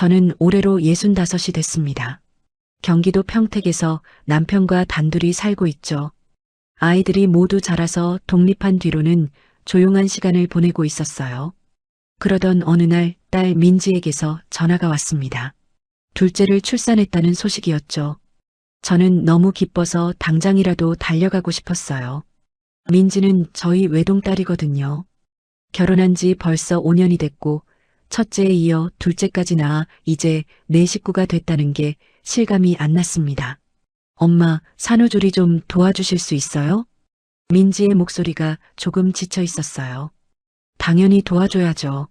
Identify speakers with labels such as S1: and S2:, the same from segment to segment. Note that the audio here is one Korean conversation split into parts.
S1: 저는 올해로 65이 됐습니다. 경기도 평택에서 남편과 단둘이 살고 있죠. 아이들이 모두 자라서 독립한 뒤로는 조용한 시간을 보내고 있었어요. 그러던 어느 날 딸 민지에게서 전화가 왔습니다. 둘째를 출산했다는 소식이었죠. 저는 너무 기뻐서 당장이라도 달려가고 싶었어요. 민지는 저희 외동딸이거든요. 결혼한 지 벌써 5년이 됐고 첫째에 이어 둘째까지 낳아 이제 내 식구가 됐다는 게 실감이 안 났습니다. 엄마, 산후조리 좀 도와주실 수 있어요? 민지의 목소리가 조금 지쳐 있었어요. 당연히 도와줘야죠.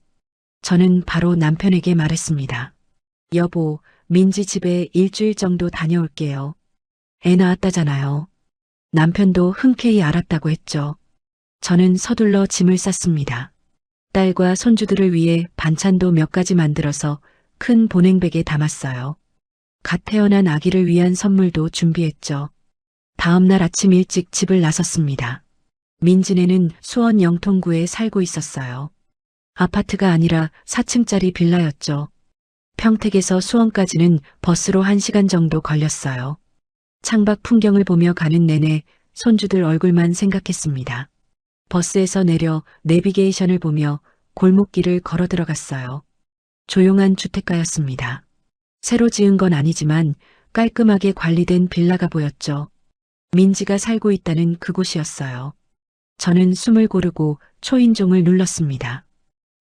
S1: 저는 바로 남편에게 말했습니다. 여보, 민지 집에 일주일 정도 다녀올게요. 애 낳았다잖아요. 남편도 흔쾌히 알았다고 했죠. 저는 서둘러 짐을 쌌습니다. 딸과 손주들을 위해 반찬도 몇 가지 만들어서 큰 보냉백에 담았어요. 갓 태어난 아기를 위한 선물도 준비했죠. 다음 날 아침 일찍 집을 나섰습니다. 민지네는 수원 영통구에 살고 있었어요. 아파트가 아니라 4층짜리 빌라였죠. 평택에서 수원까지는 버스로 1시간 정도 걸렸어요. 창밖 풍경을 보며 가는 내내 손주들 얼굴만 생각했습니다. 버스에서 내려 내비게이션을 보며 골목길을 걸어 들어갔어요. 조용한 주택가였습니다. 새로 지은 건 아니지만 깔끔하게 관리된 빌라가 보였죠. 민지가 살고 있다는 그곳이었어요. 저는 숨을 고르고 초인종을 눌렀습니다.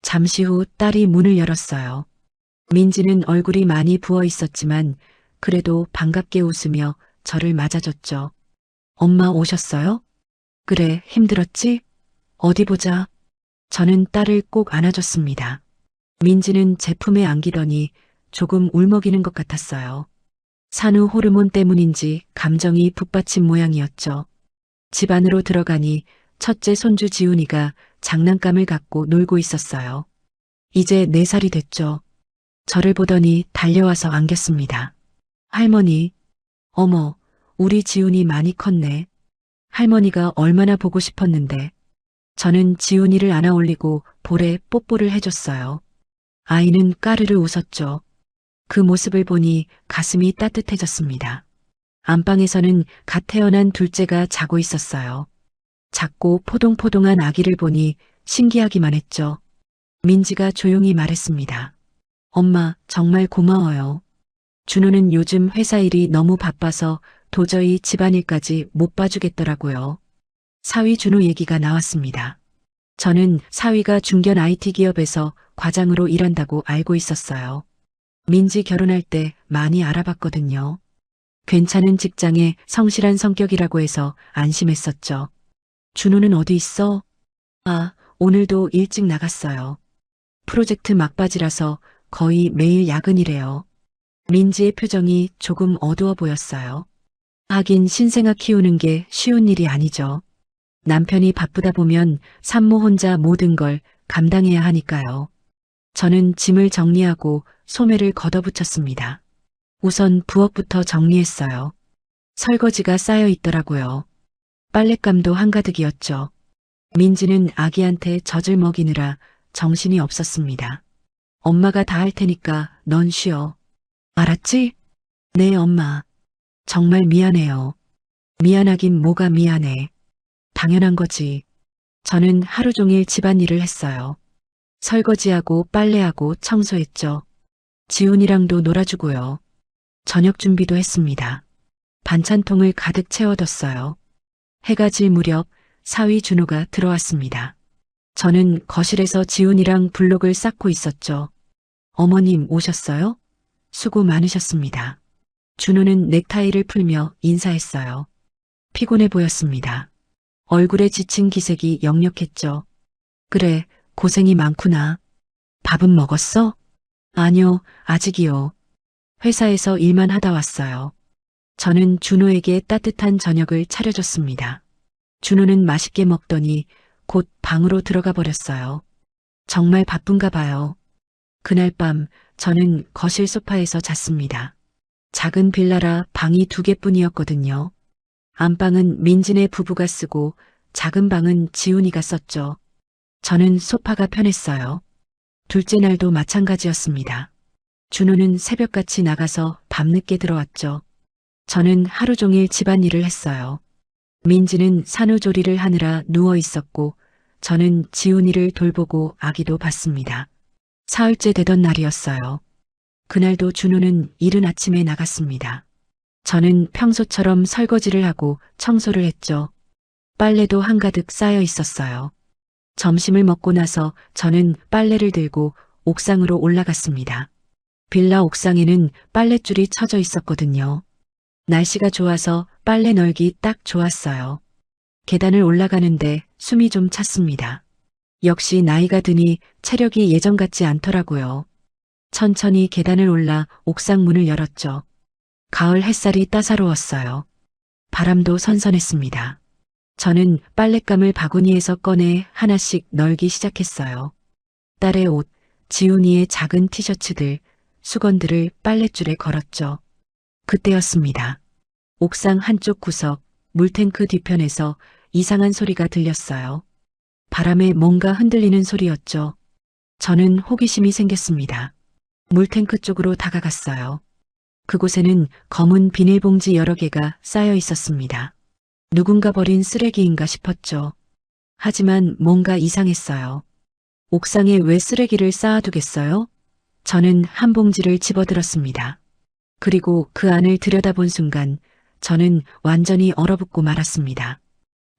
S1: 잠시 후 딸이 문을 열었어요. 민지는 얼굴이 많이 부어 있었지만 그래도 반갑게 웃으며 저를 맞아줬죠. 엄마 오셨어요? 그래, 힘들었지? 어디 보자. 저는 딸을 꼭 안아줬습니다. 민지는 제 품에 안기더니 조금 울먹이는 것 같았어요. 산후 호르몬 때문인지 감정이 북받친 모양이었죠. 집 안으로 들어가니 첫째 손주 지훈이가 장난감을 갖고 놀고 있었어요. 이제 4살이 됐죠. 저를 보더니 달려와서 안겼습니다. 할머니, 어머, 우리 지훈이 많이 컸네. 할머니가 얼마나 보고 싶었는데. 저는 지훈이를 안아 올리고 볼에 뽀뽀를 해줬어요. 아이는 까르르 웃었죠. 그 모습을 보니 가슴이 따뜻해졌습니다. 안방에서는 갓 태어난 둘째가 자고 있었어요. 작고 포동포동한 아기를 보니 신기하기만 했죠. 민지가 조용히 말했습니다. 엄마, 정말 고마워요. 준호는 요즘 회사 일이 너무 바빠서 도저히 집안일까지 못 봐주겠더라고요. 사위 준호 얘기가 나왔습니다. 저는 사위가 중견 IT 기업에서 과장으로 일한다고 알고 있었어요. 민지 결혼할 때 많이 알아봤거든요. 괜찮은 직장에 성실한 성격이라고 해서 안심했었죠. 준호는 어디 있어? 아, 오늘도 일찍 나갔어요. 프로젝트 막바지라서 거의 매일 야근이래요. 민지의 표정이 조금 어두워 보였어요. 하긴 신생아 키우는 게 쉬운 일이 아니죠. 남편이 바쁘다 보면 산모 혼자 모든 걸 감당해야 하니까요. 저는 짐을 정리하고 소매를 걷어붙였습니다. 우선 부엌부터 정리했어요. 설거지가 쌓여 있더라고요. 빨랫감도 한가득이었죠. 민지는 아기한테 젖을 먹이느라 정신이 없었습니다. 엄마가 다 할 테니까 넌 쉬어. 알았지? 네, 엄마. 정말 미안해요. 미안하긴 뭐가 미안해. 당연한 거지. 저는 하루 종일 집안일을 했어요. 설거지하고 빨래하고 청소했죠. 지훈이랑도 놀아주고요. 저녁 준비도 했습니다. 반찬통을 가득 채워뒀어요. 해가 질 무렵 사위 준호가 들어왔습니다. 저는 거실에서 지훈이랑 블록을 쌓고 있었죠. 어머님 오셨어요? 수고 많으셨습니다. 준호는 넥타이를 풀며 인사했어요. 피곤해 보였습니다. 얼굴에 지친 기색이 역력했죠. 그래, 고생이 많구나. 밥은 먹었어? 아니요, 아직이요. 회사에서 일만 하다 왔어요. 저는 준호에게 따뜻한 저녁을 차려줬습니다. 준호는 맛있게 먹더니 곧 방으로 들어가 버렸어요. 정말 바쁜가 봐요. 그날 밤 저는 거실 소파에서 잤습니다. 작은 빌라라 방이 2개뿐이었거든요. 안방은 민지네 부부가 쓰고 작은 방은 지훈이가 썼죠. 저는 소파가 편했어요. 둘째 날도 마찬가지였습니다. 준호는 새벽같이 나가서 밤늦게 들어왔죠. 저는 하루 종일 집안일을 했어요. 민지는 산후조리를 하느라 누워 있었고 저는 지훈이를 돌보고 아기도 봤습니다. 사흘째 되던 날이었어요. 그날도 준호는 이른 아침에 나갔습니다. 저는 평소처럼 설거지를 하고 청소를 했죠. 빨래도 한가득 쌓여 있었어요. 점심을 먹고 나서 저는 빨래를 들고 옥상으로 올라갔습니다. 빌라 옥상에는 빨랫줄이 쳐져 있었거든요. 날씨가 좋아서 빨래 널기 딱 좋았어요. 계단을 올라가는데 숨이 좀 찼습니다. 역시 나이가 드니 체력이 예전 같지 않더라고요. 천천히 계단을 올라 옥상 문을 열었죠. 가을 햇살이 따사로웠어요. 바람도 선선했습니다. 저는 빨랫감을 바구니에서 꺼내 하나씩 널기 시작했어요. 딸의 옷, 지훈이의 작은 티셔츠들, 수건들을 빨랫줄에 걸었죠. 그때였습니다. 옥상 한쪽 구석, 물탱크 뒤편에서 이상한 소리가 들렸어요. 바람에 뭔가 흔들리는 소리였죠. 저는 호기심이 생겼습니다. 물탱크 쪽으로 다가갔어요. 그곳에는 검은 비닐봉지 여러 개가 쌓여 있었습니다. 누군가 버린 쓰레기인가 싶었죠. 하지만 뭔가 이상했어요. 옥상에 왜 쓰레기를 쌓아두겠어요? 저는 한 봉지를 집어들었습니다. 그리고 그 안을 들여다본 순간 저는 완전히 얼어붙고 말았습니다.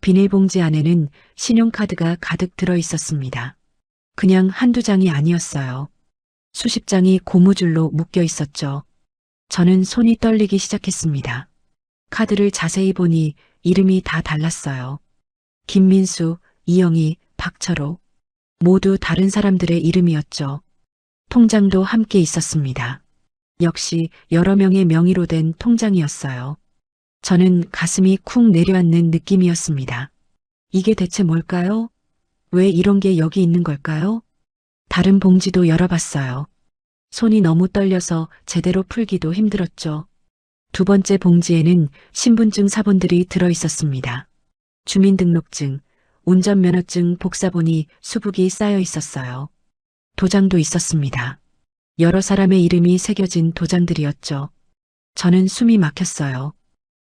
S1: 비닐봉지 안에는 신용카드가 가득 들어 있었습니다. 그냥 한두 장이 아니었어요. 수십 장이 고무줄로 묶여 있었죠. 저는 손이 떨리기 시작했습니다. 카드를 자세히 보니 이름이 다 달랐어요. 김민수, 이영희, 박철호. 모두 다른 사람들의 이름이었죠. 통장도 함께 있었습니다. 역시 여러 명의 명의로 된 통장이었어요. 저는 가슴이 쿵 내려앉는 느낌이었습니다. 이게 대체 뭘까요? 왜 이런 게 여기 있는 걸까요? 다른 봉지도 열어봤어요. 손이 너무 떨려서 제대로 풀기도 힘들었죠. 두 번째 봉지에는 신분증 사본들이 들어 있었습니다. 주민등록증, 운전면허증 복사본이 수북이 쌓여 있었어요. 도장도 있었습니다. 여러 사람의 이름이 새겨진 도장들이었죠. 저는 숨이 막혔어요.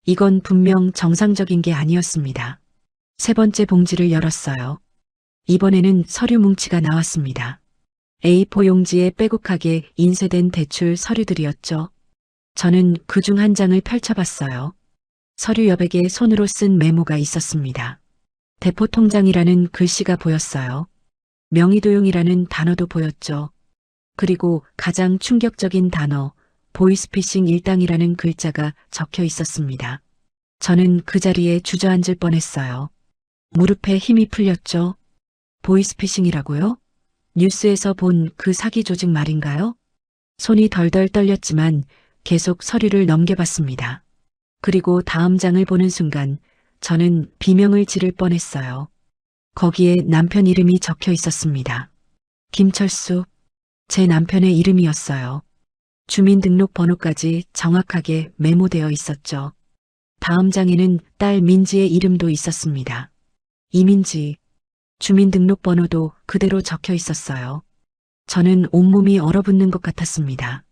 S1: 이건 분명 정상적인 게 아니었습니다. 세 번째 봉지를 열었어요. 이번에는 서류 뭉치가 나왔습니다. A4 용지에 빼곡하게 인쇄된 대출 서류들이었죠. 저는 그중 한 장을 펼쳐봤어요. 서류 여백에 손으로 쓴 메모가 있었습니다. 대포통장이라는 글씨가 보였어요. 명의도용이라는 단어도 보였죠. 그리고 가장 충격적인 단어, 보이스피싱 일당이라는 글자가 적혀 있었습니다. 저는 그 자리에 주저앉을 뻔했어요. 무릎에 힘이 풀렸죠. 보이스피싱이라고요? 뉴스에서 본 그 사기 조직 말인가요? 손이 덜덜 떨렸지만 계속 서류를 넘겨봤습니다. 그리고 다음 장을 보는 순간 저는 비명을 지를 뻔했어요. 거기에 남편 이름이 적혀 있었습니다. 김철수. 제 남편의 이름이었어요. 주민등록번호까지 정확하게 메모되어 있었죠. 다음 장에는 딸 민지의 이름도 있었습니다. 이민지. 주민등록번호도 그대로 적혀 있었어요. 저는 온몸이 얼어붙는 것 같았습니다.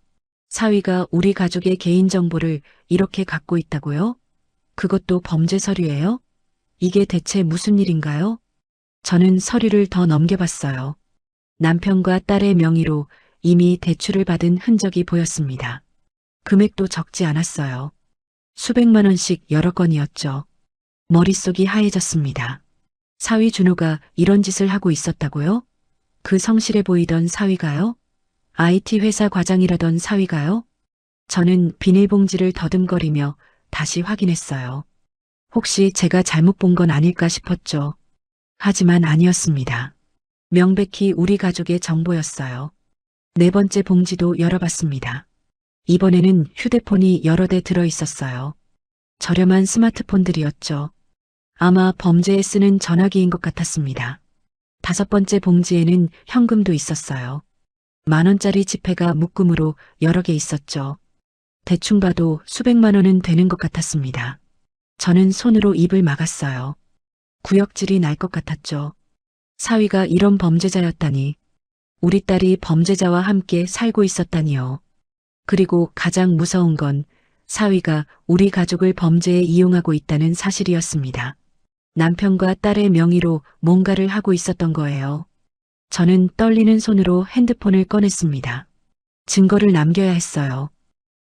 S1: 사위가 우리 가족의 개인정보를 이렇게 갖고 있다고요? 그것도 범죄 서류예요? 이게 대체 무슨 일인가요? 저는 서류를 더 넘겨봤어요. 남편과 딸의 명의로 이미 대출을 받은 흔적이 보였습니다. 금액도 적지 않았어요. 수백만 원씩 여러 건이었죠. 머릿속이 하얘졌습니다. 사위 준호가 이런 짓을 하고 있었다고요? 그 성실해 보이던 사위가요? IT 회사 과장이라던 사위가요? 저는 비닐봉지를 더듬거리며 다시 확인했어요. 혹시 제가 잘못 본 건 아닐까 싶었죠. 하지만 아니었습니다. 명백히 우리 가족의 정보였어요. 네 번째 봉지도 열어봤습니다. 이번에는 휴대폰이 여러 대 들어 있었어요. 저렴한 스마트폰들이었죠. 아마 범죄에 쓰는 전화기인 것 같았습니다. 다섯 번째 봉지에는 현금도 있었어요. 10,000원짜리 지폐가 묶음으로 여러 개 있었죠. 대충 봐도 수백만 원은 되는 것 같았습니다. 저는 손으로 입을 막았어요. 구역질이 날 것 같았죠. 사위가 이런 범죄자였다니. 우리 딸이 범죄자와 함께 살고 있었다니요. 그리고 가장 무서운 건 사위가 우리 가족을 범죄에 이용하고 있다는 사실이었습니다. 남편과 딸의 명의로 뭔가를 하고 있었던 거예요. 저는 떨리는 손으로 핸드폰을 꺼냈습니다. 증거를 남겨야 했어요.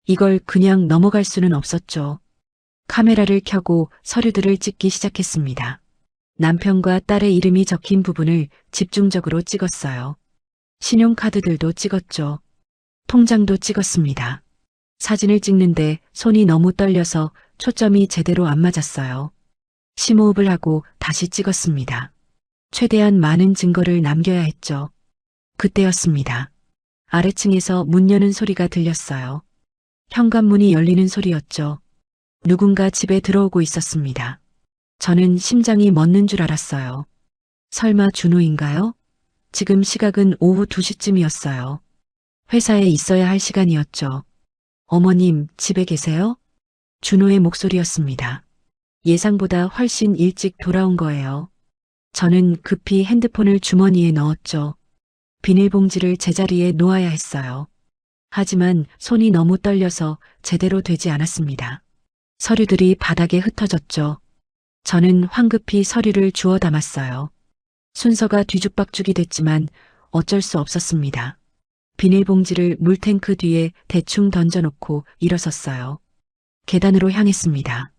S1: 이걸 그냥 넘어갈 수는 없었죠. 카메라를 켜고 서류들을 찍기 시작했습니다. 남편과 딸의 이름이 적힌 부분을 집중적으로 찍었어요. 신용카드들도 찍었죠. 통장도 찍었습니다. 사진을 찍는데 손이 너무 떨려서 초점이 제대로 안 맞았어요. 심호흡을 하고 다시 찍었습니다. 최대한 많은 증거를 남겨야 했죠. 그때였습니다. 아래층에서 문 여는 소리가 들렸어요. 현관문이 열리는 소리였죠. 누군가 집에 들어오고 있었습니다. 저는 심장이 멎는 줄 알았어요. 설마 준호인가요? 지금 시각은 오후 2시쯤이었어요. 회사에 있어야 할 시간이었죠. 어머님, 집에 계세요? 준호의 목소리였습니다. 예상보다 훨씬 일찍 돌아온 거예요. 저는 급히 핸드폰을 주머니에 넣었죠. 비닐봉지를 제자리에 놓아야 했어요. 하지만 손이 너무 떨려서 제대로 되지 않았습니다. 서류들이 바닥에 흩어졌죠. 저는 황급히 서류를 주워 담았어요. 순서가 뒤죽박죽이 됐지만 어쩔 수 없었습니다. 비닐봉지를 물탱크 뒤에 대충 던져놓고 일어섰어요. 계단으로 향했습니다.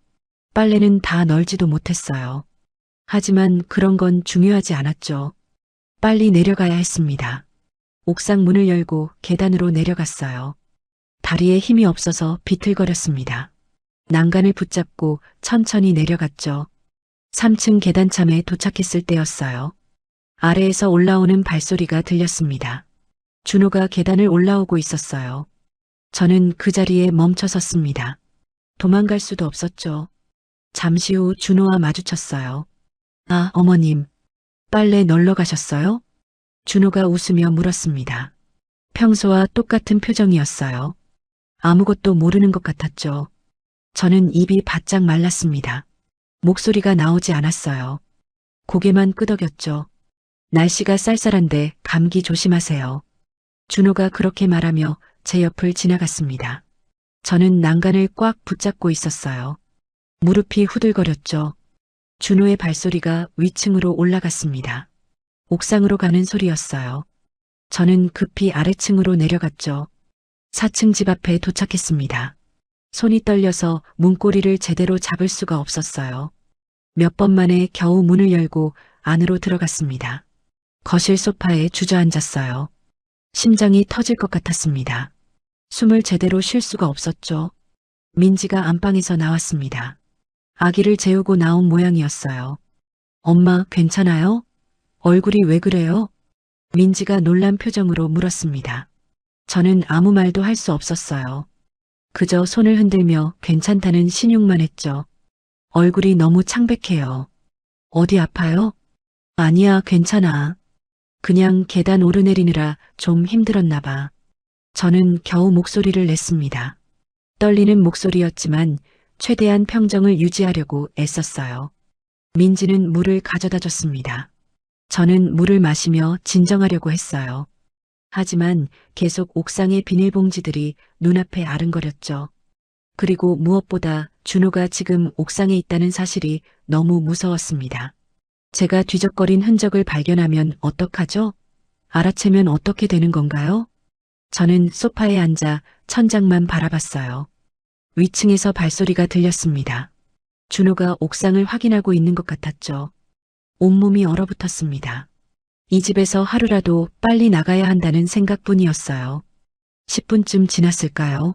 S1: 빨래는 다 널지도 못했어요. 하지만 그런 건 중요하지 않았죠. 빨리 내려가야 했습니다. 옥상 문을 열고 계단으로 내려갔어요. 다리에 힘이 없어서 비틀거렸습니다. 난간을 붙잡고 천천히 내려갔죠. 3층 계단참에 도착했을 때였어요. 아래에서 올라오는 발소리가 들렸습니다. 준호가 계단을 올라오고 있었어요. 저는 그 자리에 멈춰 섰습니다. 도망갈 수도 없었죠. 잠시 후 준호와 마주쳤어요. 아, 어머님. 빨래 널러 가셨어요? 준호가 웃으며 물었습니다. 평소와 똑같은 표정이었어요. 아무것도 모르는 것 같았죠. 저는 입이 바짝 말랐습니다. 목소리가 나오지 않았어요. 고개만 끄덕였죠. 날씨가 쌀쌀한데 감기 조심하세요. 준호가 그렇게 말하며 제 옆을 지나갔습니다. 저는 난간을 꽉 붙잡고 있었어요. 무릎이 후들거렸죠. 준호의 발소리가 위층으로 올라갔습니다. 옥상으로 가는 소리였어요. 저는 급히 아래층으로 내려갔죠. 4층 집 앞에 도착했습니다. 손이 떨려서 문고리를 제대로 잡을 수가 없었어요. 몇 번 만에 겨우 문을 열고 안으로 들어갔습니다. 거실 소파에 주저앉았어요. 심장이 터질 것 같았습니다. 숨을 제대로 쉴 수가 없었죠. 민지가 안방에서 나왔습니다. 아기를 재우고 나온 모양이었어요. 엄마, 괜찮아요? 얼굴이 왜 그래요? 민지가 놀란 표정으로 물었습니다. 저는 아무 말도 할 수 없었어요. 그저 손을 흔들며 괜찮다는 신용만 했죠. 얼굴이 너무 창백해요. 어디 아파요? 아니야, 괜찮아. 그냥 계단 오르내리느라 좀 힘들었나 봐. 저는 겨우 목소리를 냈습니다. 떨리는 목소리였지만 최대한 평정을 유지하려고 애썼어요. 민지는 물을 가져다 줬습니다. 저는 물을 마시며 진정하려고 했어요. 하지만 계속 옥상의 비닐봉지들이 눈앞에 아른거렸죠. 그리고 무엇보다 준호가 지금 옥상에 있다는 사실이 너무 무서웠습니다. 제가 뒤적거린 흔적을 발견하면 어떡하죠? 알아채면 어떻게 되는 건가요? 저는 소파에 앉아 천장만 바라봤어요. 위층에서 발소리가 들렸습니다. 준호가 옥상을 확인하고 있는 것 같았죠. 온몸이 얼어붙었습니다. 이 집에서 하루라도 빨리 나가야 한다는 생각뿐이었어요. 10분쯤 지났을까요?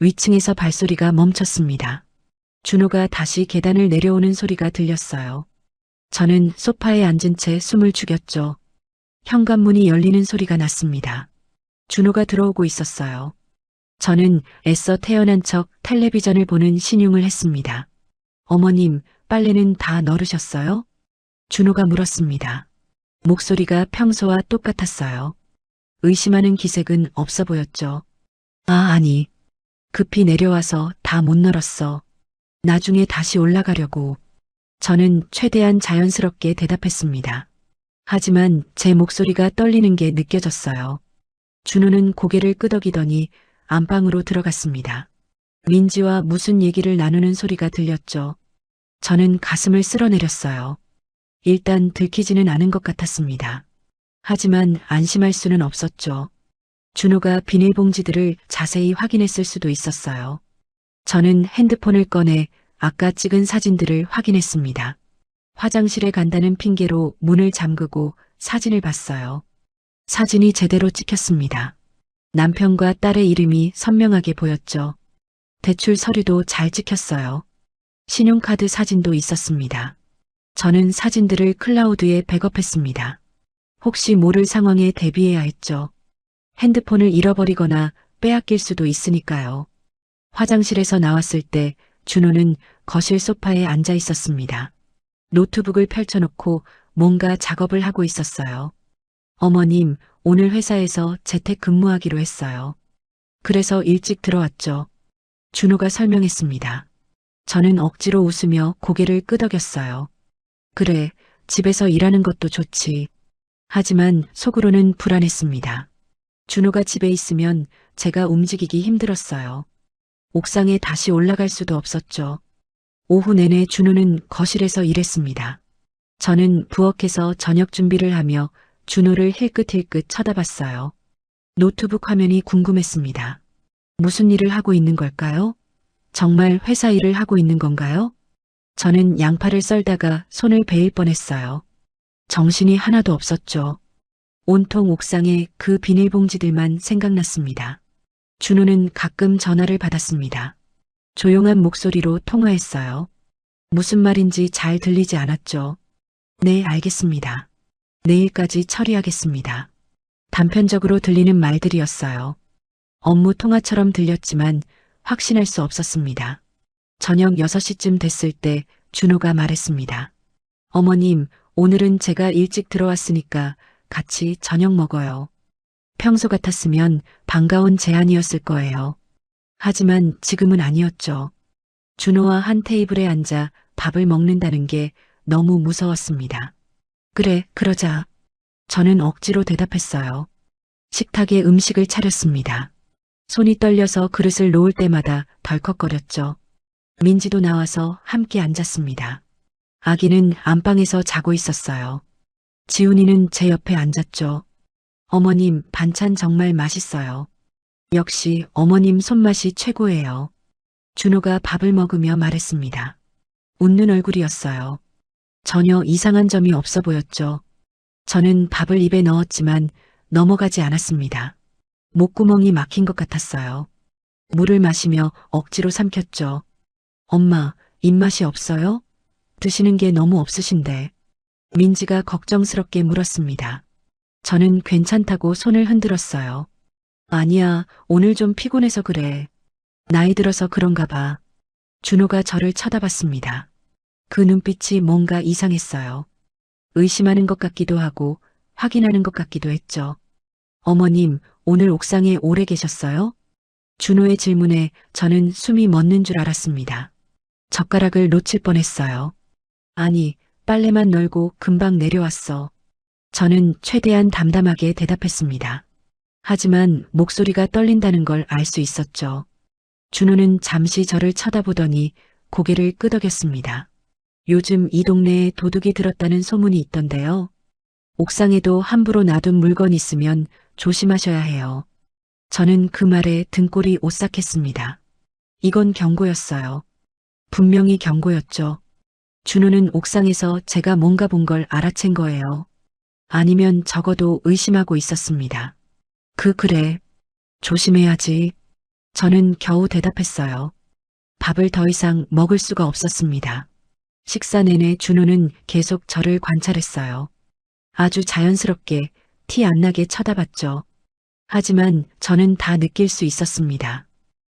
S1: 위층에서 발소리가 멈췄습니다. 준호가 다시 계단을 내려오는 소리가 들렸어요. 저는 소파에 앉은 채 숨을 죽였죠. 현관문이 열리는 소리가 났습니다. 준호가 들어오고 있었어요. 저는 애써 태어난 척 텔레비전을 보는 신용을 했습니다. 어머님, 빨래는 다 널으셨어요? 준호가 물었습니다. 목소리가 평소와 똑같았어요. 의심하는 기색은 없어 보였죠. 아, 아니. 급히 내려와서 다 못 널었어. 나중에 다시 올라가려고. 저는 최대한 자연스럽게 대답했습니다. 하지만 제 목소리가 떨리는 게 느껴졌어요. 준호는 고개를 끄덕이더니 안방으로 들어갔습니다. 민지와 무슨 얘기를 나누는 소리가 들렸죠. 저는 가슴을 쓸어내렸어요. 일단 들키지는 않은 것 같았습니다. 하지만 안심할 수는 없었죠. 준호가 비닐봉지들을 자세히 확인했을 수도 있었어요. 저는 핸드폰을 꺼내 아까 찍은 사진들을 확인했습니다. 화장실에 간다는 핑계로 문을 잠그고 사진을 봤어요. 사진이 제대로 찍혔습니다. 남편과 딸의 이름이 선명하게 보였죠. 대출 서류도 잘 찍혔어요. 신용카드 사진도 있었습니다. 저는 사진들을 클라우드에 백업했습니다. 혹시 모를 상황에 대비해야 했죠. 핸드폰을 잃어버리거나 빼앗길 수도 있으니까요. 화장실에서 나왔을 때 준호는 거실 소파에 앉아 있었습니다. 노트북을 펼쳐놓고 뭔가 작업을 하고 있었어요. 어머님, 오늘 회사에서 재택 근무하기로 했어요. 그래서 일찍 들어왔죠. 준호가 설명했습니다. 저는 억지로 웃으며 고개를 끄덕였어요. 그래, 집에서 일하는 것도 좋지. 하지만 속으로는 불안했습니다. 준호가 집에 있으면 제가 움직이기 힘들었어요. 옥상에 다시 올라갈 수도 없었죠. 오후 내내 준호는 거실에서 일했습니다. 저는 부엌에서 저녁 준비를 하며 준호를 힐끗힐끗 쳐다봤어요. 노트북 화면이 궁금했습니다. 무슨 일을 하고 있는 걸까요? 정말 회사 일을 하고 있는 건가요? 저는 양파를 썰다가 손을 베일 뻔했어요. 정신이 하나도 없었죠. 온통 옥상에 그 비닐봉지들만 생각났습니다. 준호는 가끔 전화를 받았습니다. 조용한 목소리로 통화했어요. 무슨 말인지 잘 들리지 않았죠. 네, 알겠습니다. 내일까지 처리하겠습니다. 단편적으로 들리는 말들이었어요. 업무 통화처럼 들렸지만 확신할 수 없었습니다. 저녁 6시쯤 됐을 때 준호가 말했습니다. 어머님, 오늘은 제가 일찍 들어왔으니까 같이 저녁 먹어요. 평소 같았으면 반가운 제안이었을 거예요. 하지만 지금은 아니었죠. 준호와 한 테이블에 앉아 밥을 먹는다는 게 너무 무서웠습니다. 그래, 그러자. 저는 억지로 대답했어요. 식탁에 음식을 차렸습니다. 손이 떨려서 그릇을 놓을 때마다 덜컥거렸죠. 민지도 나와서 함께 앉았습니다. 아기는 안방에서 자고 있었어요. 지훈이는 제 옆에 앉았죠. 어머님, 반찬 정말 맛있어요. 역시 어머님 손맛이 최고예요. 준호가 밥을 먹으며 말했습니다. 웃는 얼굴이었어요. 전혀 이상한 점이 없어 보였죠. 저는 밥을 입에 넣었지만 넘어가지 않았습니다. 목구멍이 막힌 것 같았어요. 물을 마시며 억지로 삼켰죠. 엄마, 입맛이 없어요? 드시는 게 너무 없으신데. 민지가 걱정스럽게 물었습니다. 저는 괜찮다고 손을 흔들었어요. 아니야, 오늘 좀 피곤해서 그래. 나이 들어서 그런가 봐. 준호가 저를 쳐다봤습니다. 그 눈빛이 뭔가 이상했어요. 의심하는 것 같기도 하고 확인하는 것 같기도 했죠. 어머님, 오늘 옥상에 오래 계셨어요? 준호의 질문에 저는 숨이 멎는 줄 알았습니다. 젓가락을 놓칠 뻔했어요. 아니, 빨래만 널고 금방 내려왔어. 저는 최대한 담담하게 대답했습니다. 하지만 목소리가 떨린다는 걸 알 수 있었죠. 준호는 잠시 저를 쳐다보더니 고개를 끄덕였습니다. 요즘 이 동네에 도둑이 들었다는 소문이 있던데요. 옥상에도 함부로 놔둔 물건 있으면 조심하셔야 해요. 저는 그 말에 등골이 오싹했습니다. 이건 경고였어요. 분명히 경고였죠. 준호는 옥상에서 제가 뭔가 본 걸 알아챈 거예요. 아니면 적어도 의심하고 있었습니다. 그래. 조심해야지. 저는 겨우 대답했어요. 밥을 더 이상 먹을 수가 없었습니다. 식사 내내 준호는 계속 저를 관찰했어요. 아주 자연스럽게 티 안 나게 쳐다봤죠. 하지만 저는 다 느낄 수 있었습니다.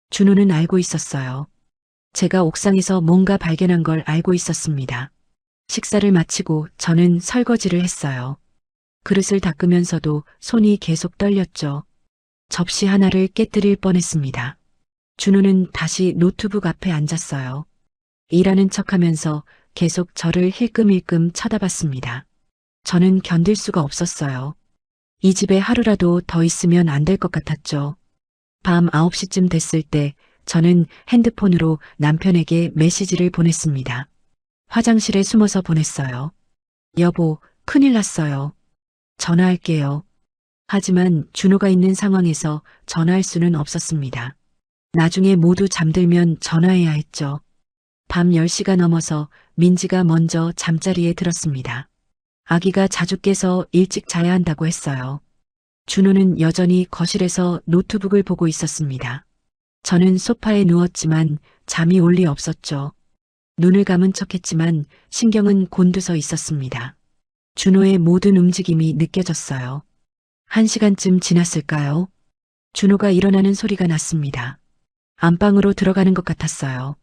S1: 준호는 알고 있었어요. 제가 옥상에서 뭔가 발견한 걸 알고 있었습니다. 식사를 마치고 저는 설거지를 했어요. 그릇을 닦으면서도 손이 계속 떨렸죠. 접시 하나를 깨뜨릴 뻔했습니다. 준호는 다시 노트북 앞에 앉았어요. 일하는 척하면서 계속 저를 힐끔힐끔 쳐다봤습니다. 저는 견딜 수가 없었어요. 이 집에 하루라도 더 있으면 안 될 것 같았죠. 밤 9시쯤 됐을 때 저는 핸드폰으로 남편에게 메시지를 보냈습니다. 화장실에 숨어서 보냈어요. 여보, 큰일 났어요. 전화할게요. 하지만 준호가 있는 상황에서 전화할 수는 없었습니다. 나중에 모두 잠들면 전화해야 했죠. 밤 10시가 넘어서 민지가 먼저 잠자리에 들었습니다. 아기가 자주 깨서 일찍 자야 한다고 했어요. 준호는 여전히 거실에서 노트북을 보고 있었습니다. 저는 소파에 누웠지만 잠이 올 리 없었죠. 눈을 감은 척했지만 신경은 곤두서 있었습니다. 준호의 모든 움직임이 느껴졌어요. 1시간쯤 지났을까요? 준호가 일어나는 소리가 났습니다. 안방으로 들어가는 것 같았어요.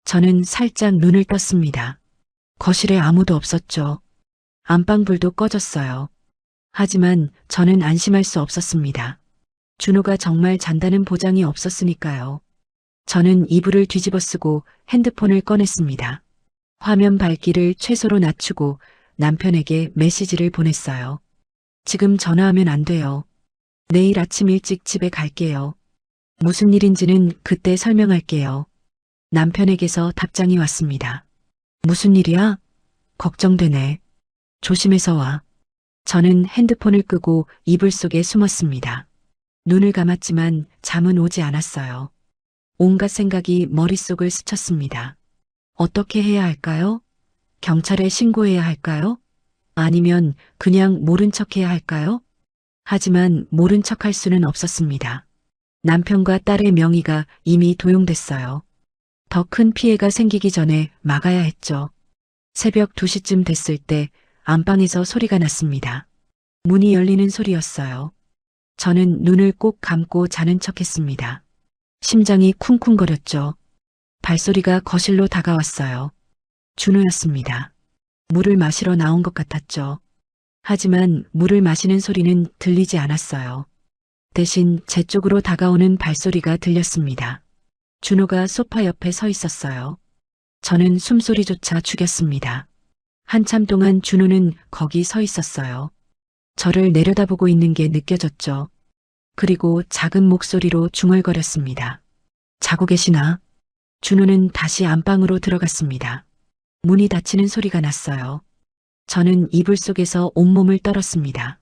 S1: 저는 살짝 눈을 떴습니다. 거실에 아무도 없었죠. 안방불도 꺼졌어요. 하지만 저는 안심할 수 없었습니다. 준호가 정말 잔다는 보장이 없었으니까요. 저는 이불을 뒤집어 쓰고 핸드폰을 꺼냈습니다. 화면 밝기를 최소로 낮추고 남편에게 메시지를 보냈어요. 지금 전화하면 안 돼요. 내일 아침 일찍 집에 갈게요. 무슨 일인지는 그때 설명할게요. 남편에게서 답장이 왔습니다. 무슨 일이야? 걱정되네. 조심해서 와. 저는 핸드폰을 끄고 이불 속에 숨었습니다. 눈을 감았지만 잠은 오지 않았어요. 온갖 생각이 머릿속을 스쳤습니다. 어떻게 해야 할까요? 경찰에 신고해야 할까요? 아니면 그냥 모른 척 해야 할까요? 하지만 모른 척 할 수는 없었습니다. 남편과 딸의 명의가 이미 도용됐어요. 더 큰 피해가 생기기 전에 막아야 했죠. 새벽 2시쯤 됐을 때 안방에서 소리가 났습니다. 문이 열리는 소리였어요. 저는 눈을 꼭 감고 자는 척했습니다. 심장이 쿵쿵거렸죠. 발소리가 거실로 다가왔어요. 준호였습니다. 물을 마시러 나온 것 같았죠. 하지만 물을 마시는 소리는 들리지 않았어요. 대신 제 쪽으로 다가오는 발소리가 들렸습니다. 준호가 소파 옆에 서 있었어요. 저는 숨소리조차 죽였습니다. 한참 동안 준호는 거기 서 있었어요. 저를 내려다보고 있는 게 느껴졌죠. 그리고 작은 목소리로 중얼거렸습니다. 자고 계시나? 준호는 다시 안방으로 들어갔습니다. 문이 닫히는 소리가 났어요. 저는 이불 속에서 온몸을 떨었습니다.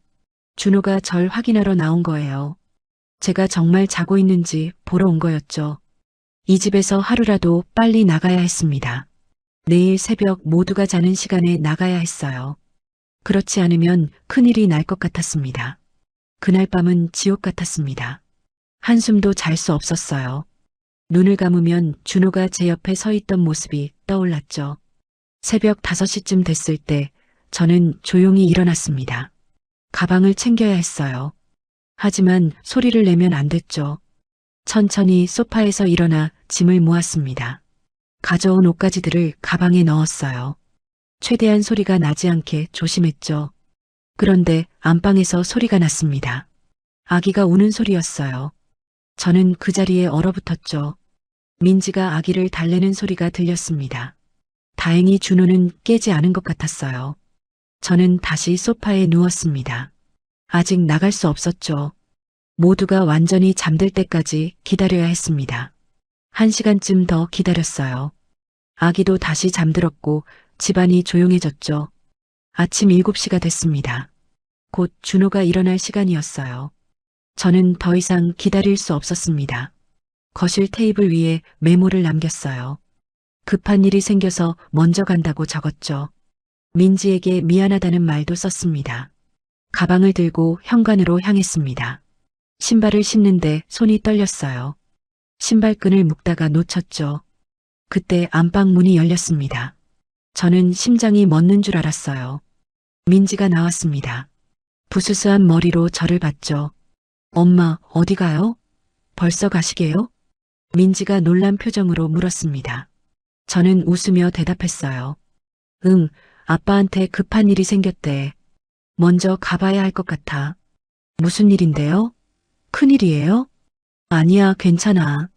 S1: 준호가 절 확인하러 나온 거예요. 제가 정말 자고 있는지 보러 온 거였죠. 이 집에서 하루라도 빨리 나가야 했습니다. 내일 새벽 모두가 자는 시간에 나가야 했어요. 그렇지 않으면 큰일이 날 것 같았습니다. 그날 밤은 지옥 같았습니다. 한숨도 잘 수 없었어요. 눈을 감으면 준호가 제 옆에 서 있던 모습이 떠올랐죠. 새벽 5시쯤 됐을 때 저는 조용히 일어났습니다. 가방을 챙겨야 했어요. 하지만 소리를 내면 안 됐죠. 천천히 소파에서 일어나 짐을 모았습니다. 가져온 옷가지들을 가방에 넣었어요. 최대한 소리가 나지 않게 조심했죠. 그런데 안방에서 소리가 났습니다. 아기가 우는 소리였어요. 저는 그 자리에 얼어붙었죠. 민지가 아기를 달래는 소리가 들렸습니다. 다행히 준호는 깨지 않은 것 같았어요. 저는 다시 소파에 누웠습니다. 아직 나갈 수 없었죠. 모두가 완전히 잠들 때까지 기다려야 했습니다. 1시간쯤 더 기다렸어요. 아기도 다시 잠들었고 집안이 조용해졌죠. 아침 7시가 됐습니다. 곧 준호가 일어날 시간이었어요. 저는 더 이상 기다릴 수 없었습니다. 거실 테이블 위에 메모를 남겼어요. 급한 일이 생겨서 먼저 간다고 적었죠. 민지에게 미안하다는 말도 썼습니다. 가방을 들고 현관으로 향했습니다. 신발을 신는데 손이 떨렸어요. 신발끈을 묶다가 놓쳤죠. 그때 안방 문이 열렸습니다. 저는 심장이 멎는 줄 알았어요. 민지가 나왔습니다. 부스스한 머리로 저를 봤죠. 엄마, 어디 가요? 벌써 가시게요? 민지가 놀란 표정으로 물었습니다. 저는 웃으며 대답했어요. 응, 아빠한테 급한 일이 생겼대. 먼저 가봐야 할 것 같아. 무슨 일인데요? 큰일이에요? 아니야, 괜찮아.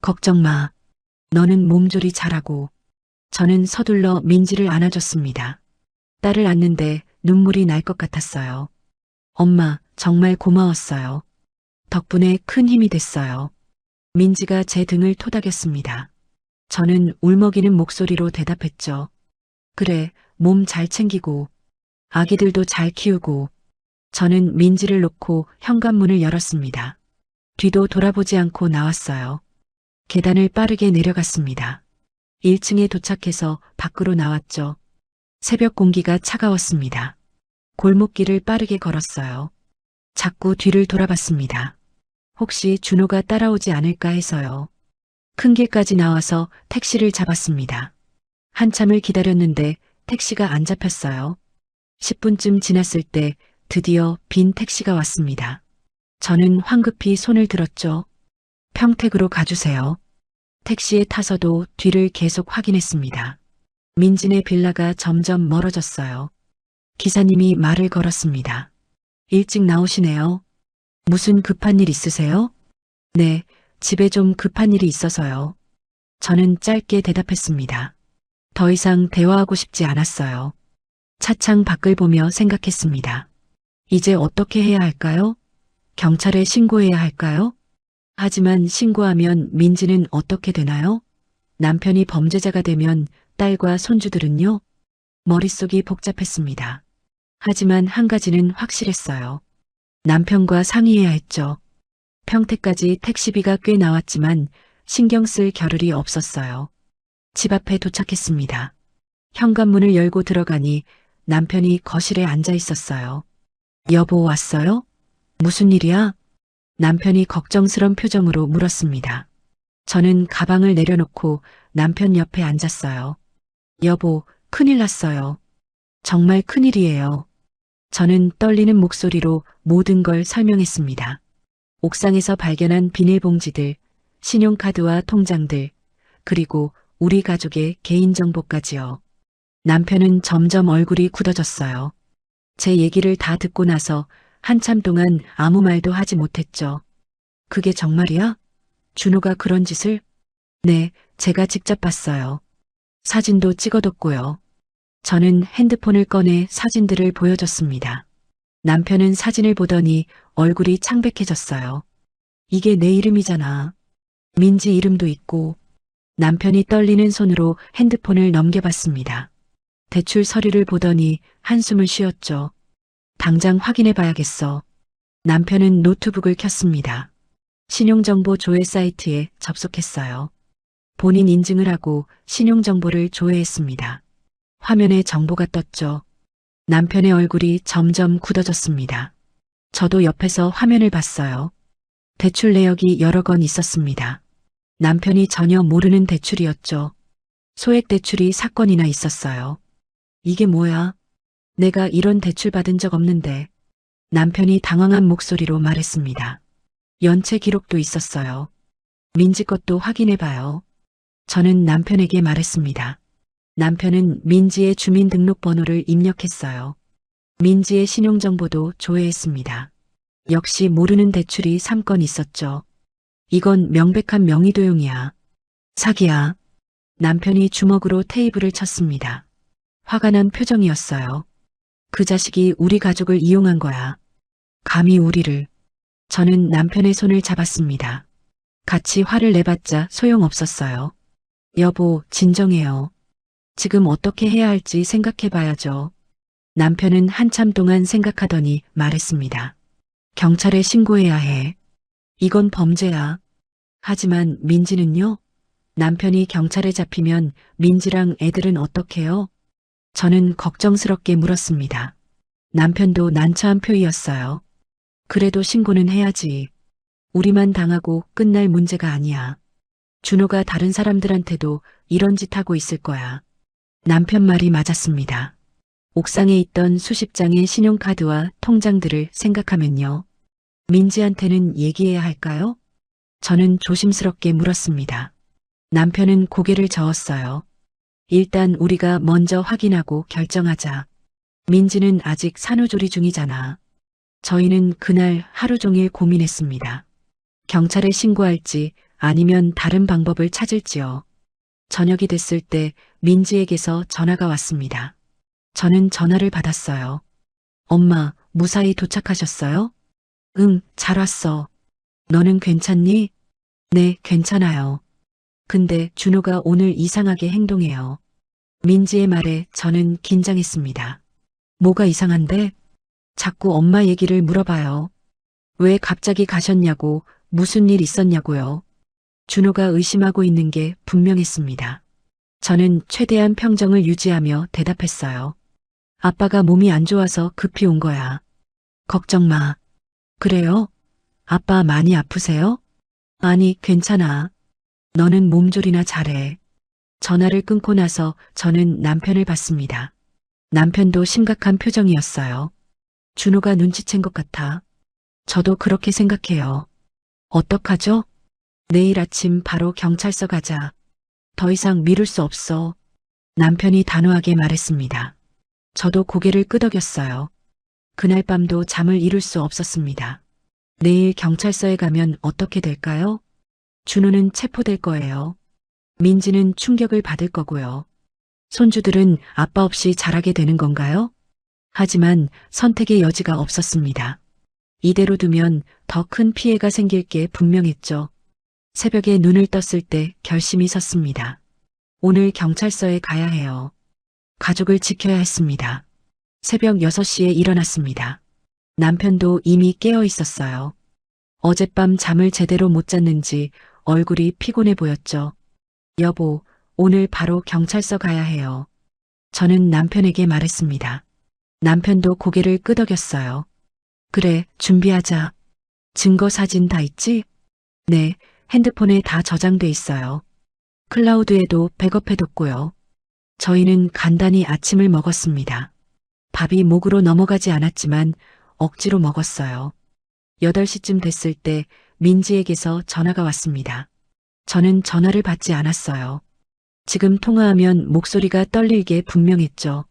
S1: 걱정 마. 너는 몸조리 잘하고. 저는 서둘러 민지를 안아줬습니다. 딸을 안는데 눈물이 날 것 같았어요. 엄마, 정말 고마웠어요. 덕분에 큰 힘이 됐어요. 민지가 제 등을 토닥였습니다. 저는 울먹이는 목소리로 대답했죠. 그래, 몸 잘 챙기고, 아기들도 잘 키우고. 저는 민지를 놓고 현관문을 열었습니다. 뒤도 돌아보지 않고 나왔어요. 계단을 빠르게 내려갔습니다. 1층에 도착해서 밖으로 나왔죠. 새벽 공기가 차가웠습니다. 골목길을 빠르게 걸었어요. 자꾸 뒤를 돌아봤습니다. 혹시 준호가 따라오지 않을까 해서요. 큰 길까지 나와서 택시를 잡았습니다. 한참을 기다렸는데 택시가 안 잡혔어요. 10분쯤 지났을 때 드디어 빈 택시가 왔습니다. 저는 황급히 손을 들었죠. 평택으로 가주세요. 택시에 타서도 뒤를 계속 확인했습니다. 민진의 빌라가 점점 멀어졌어요. 기사님이 말을 걸었습니다. 일찍 나오시네요. 무슨 급한 일 있으세요? 네, 집에 좀 급한 일이 있어서요. 저는 짧게 대답했습니다. 더 이상 대화하고 싶지 않았어요. 차창 밖을 보며 생각했습니다. 이제 어떻게 해야 할까요? 경찰에 신고해야 할까요? 하지만 신고하면 민지는 어떻게 되나요? 남편이 범죄자가 되면 딸과 손주들은요? 머릿속이 복잡했습니다. 하지만 한 가지는 확실했어요. 남편과 상의해야 했죠. 평택까지 택시비가 꽤 나왔지만 신경 쓸 겨를이 없었어요. 집 앞에 도착했습니다. 현관문을 열고 들어가니 남편이 거실에 앉아 있었어요. 여보 왔어요? 무슨 일이야? 남편이 걱정스런 표정으로 물었습니다. 저는 가방을 내려놓고 남편 옆에 앉았어요. 여보, 큰일 났어요. 정말 큰일이에요. 저는 떨리는 목소리로 모든 걸 설명했습니다. 옥상에서 발견한 비닐봉지들, 신용카드와 통장들, 그리고 우리 가족의 개인정보까지요. 남편은 점점 얼굴이 굳어졌어요. 제 얘기를 다 듣고 나서 한참 동안 아무 말도 하지 못했죠. 그게 정말이야? 준호가 그런 짓을? 네, 제가 직접 봤어요. 사진도 찍어뒀고요. 저는 핸드폰을 꺼내 사진들을 보여줬습니다. 남편은 사진을 보더니 얼굴이 창백해졌어요. 이게 내 이름이잖아. 민지 이름도 있고. 남편이 떨리는 손으로 핸드폰을 넘겨봤습니다. 대출 서류를 보더니 한숨을 쉬었죠. 당장 확인해 봐야겠어. 남편은 노트북을 켰습니다. 신용정보 조회 사이트에 접속했어요. 본인 인증을 하고 신용정보를 조회했습니다. 화면에 정보가 떴죠. 남편의 얼굴이 점점 굳어졌습니다. 저도 옆에서 화면을 봤어요. 대출 내역이 여러 건 있었습니다. 남편이 전혀 모르는 대출이었죠. 소액 대출이 사건이나 있었어요. 이게 뭐야? 내가 이런 대출 받은 적 없는데. 남편이 당황한 목소리로 말했습니다. 연체 기록도 있었어요. 민지 것도 확인해봐요. 저는 남편에게 말했습니다. 남편은 민지의 주민등록번호를 입력했어요. 민지의 신용정보도 조회했습니다. 역시 모르는 대출이 3건 있었죠. 이건 명백한 명의도용이야. 사기야. 남편이 주먹으로 테이블을 쳤습니다. 화가 난 표정이었어요. 그 자식이 우리 가족을 이용한 거야. 감히 우리를. 저는 남편의 손을 잡았습니다. 같이 화를 내봤자 소용없었어요. 여보, 진정해요. 지금 어떻게 해야 할지 생각해봐야죠. 남편은 한참 동안 생각하더니 말했습니다. 경찰에 신고해야 해. 이건 범죄야. 하지만 민지는요? 남편이 경찰에 잡히면 민지랑 애들은 어떡해요? 저는 걱정스럽게 물었습니다. 남편도 난처한 표이었어요. 그래도 신고는 해야지. 우리만 당하고 끝날 문제가 아니야. 준호가 다른 사람들한테도 이런 짓 하고 있을 거야. 남편 말이 맞았습니다. 옥상에 있던 수십 장의 신용카드와 통장들을 생각하면요. 민지한테는 얘기해야 할까요? 저는 조심스럽게 물었습니다. 남편은 고개를 저었어요. 일단 우리가 먼저 확인하고 결정하자. 민지는 아직 산후조리 중이잖아. 저희는 그날 하루 종일 고민했습니다. 경찰에 신고할지 아니면 다른 방법을 찾을지요. 저녁이 됐을 때 민지에게서 전화가 왔습니다. 저는 전화를 받았어요. 엄마, 무사히 도착하셨어요? 응, 잘 왔어. 너는 괜찮니? 네, 괜찮아요. 근데 준호가 오늘 이상하게 행동해요. 민지의 말에 저는 긴장했습니다. 뭐가 이상한데? 자꾸 엄마 얘기를 물어봐요. 왜 갑자기 가셨냐고, 무슨 일 있었냐고요. 준호가 의심하고 있는 게 분명했습니다. 저는 최대한 평정을 유지하며 대답했어요. 아빠가 몸이 안 좋아서 급히 온 거야. 걱정 마. 그래요? 아빠 많이 아프세요? 아니, 괜찮아. 너는 몸조리나 잘해. 전화를 끊고 나서 저는 남편을 봤습니다. 남편도 심각한 표정이었어요. 준호가 눈치챈 것 같아. 저도 그렇게 생각해요. 어떡하죠? 내일 아침 바로 경찰서 가자. 더 이상 미룰 수 없어. 남편이 단호하게 말했습니다. 저도 고개를 끄덕였어요. 그날 밤도 잠을 이룰 수 없었습니다. 내일 경찰서에 가면 어떻게 될까요? 준호는 체포될 거예요. 민지는 충격을 받을 거고요. 손주들은 아빠 없이 자라게 되는 건가요? 하지만 선택의 여지가 없었습니다. 이대로 두면 더 큰 피해가 생길 게 분명했죠. 새벽에 눈을 떴을 때 결심이 섰습니다. 오늘 경찰서에 가야 해요. 가족을 지켜야 했습니다. 새벽 6시에 일어났습니다. 남편도 이미 깨어 있었어요. 어젯밤 잠을 제대로 못 잤는지 얼굴이 피곤해 보였죠. 여보, 오늘 바로 경찰서 가야 해요. 저는 남편에게 말했습니다. 남편도 고개를 끄덕였어요. 그래, 준비하자. 증거 사진 다 있지? 네, 핸드폰에 다 저장돼 있어요. 클라우드에도 백업해뒀고요. 저희는 간단히 아침을 먹었습니다. 밥이 목으로 넘어가지 않았지만 억지로 먹었어요. 8시쯤 됐을 때 민지에게서 전화가 왔습니다. 저는 전화를 받지 않았어요. 지금 통화하면 목소리가 떨릴 게 분명했죠.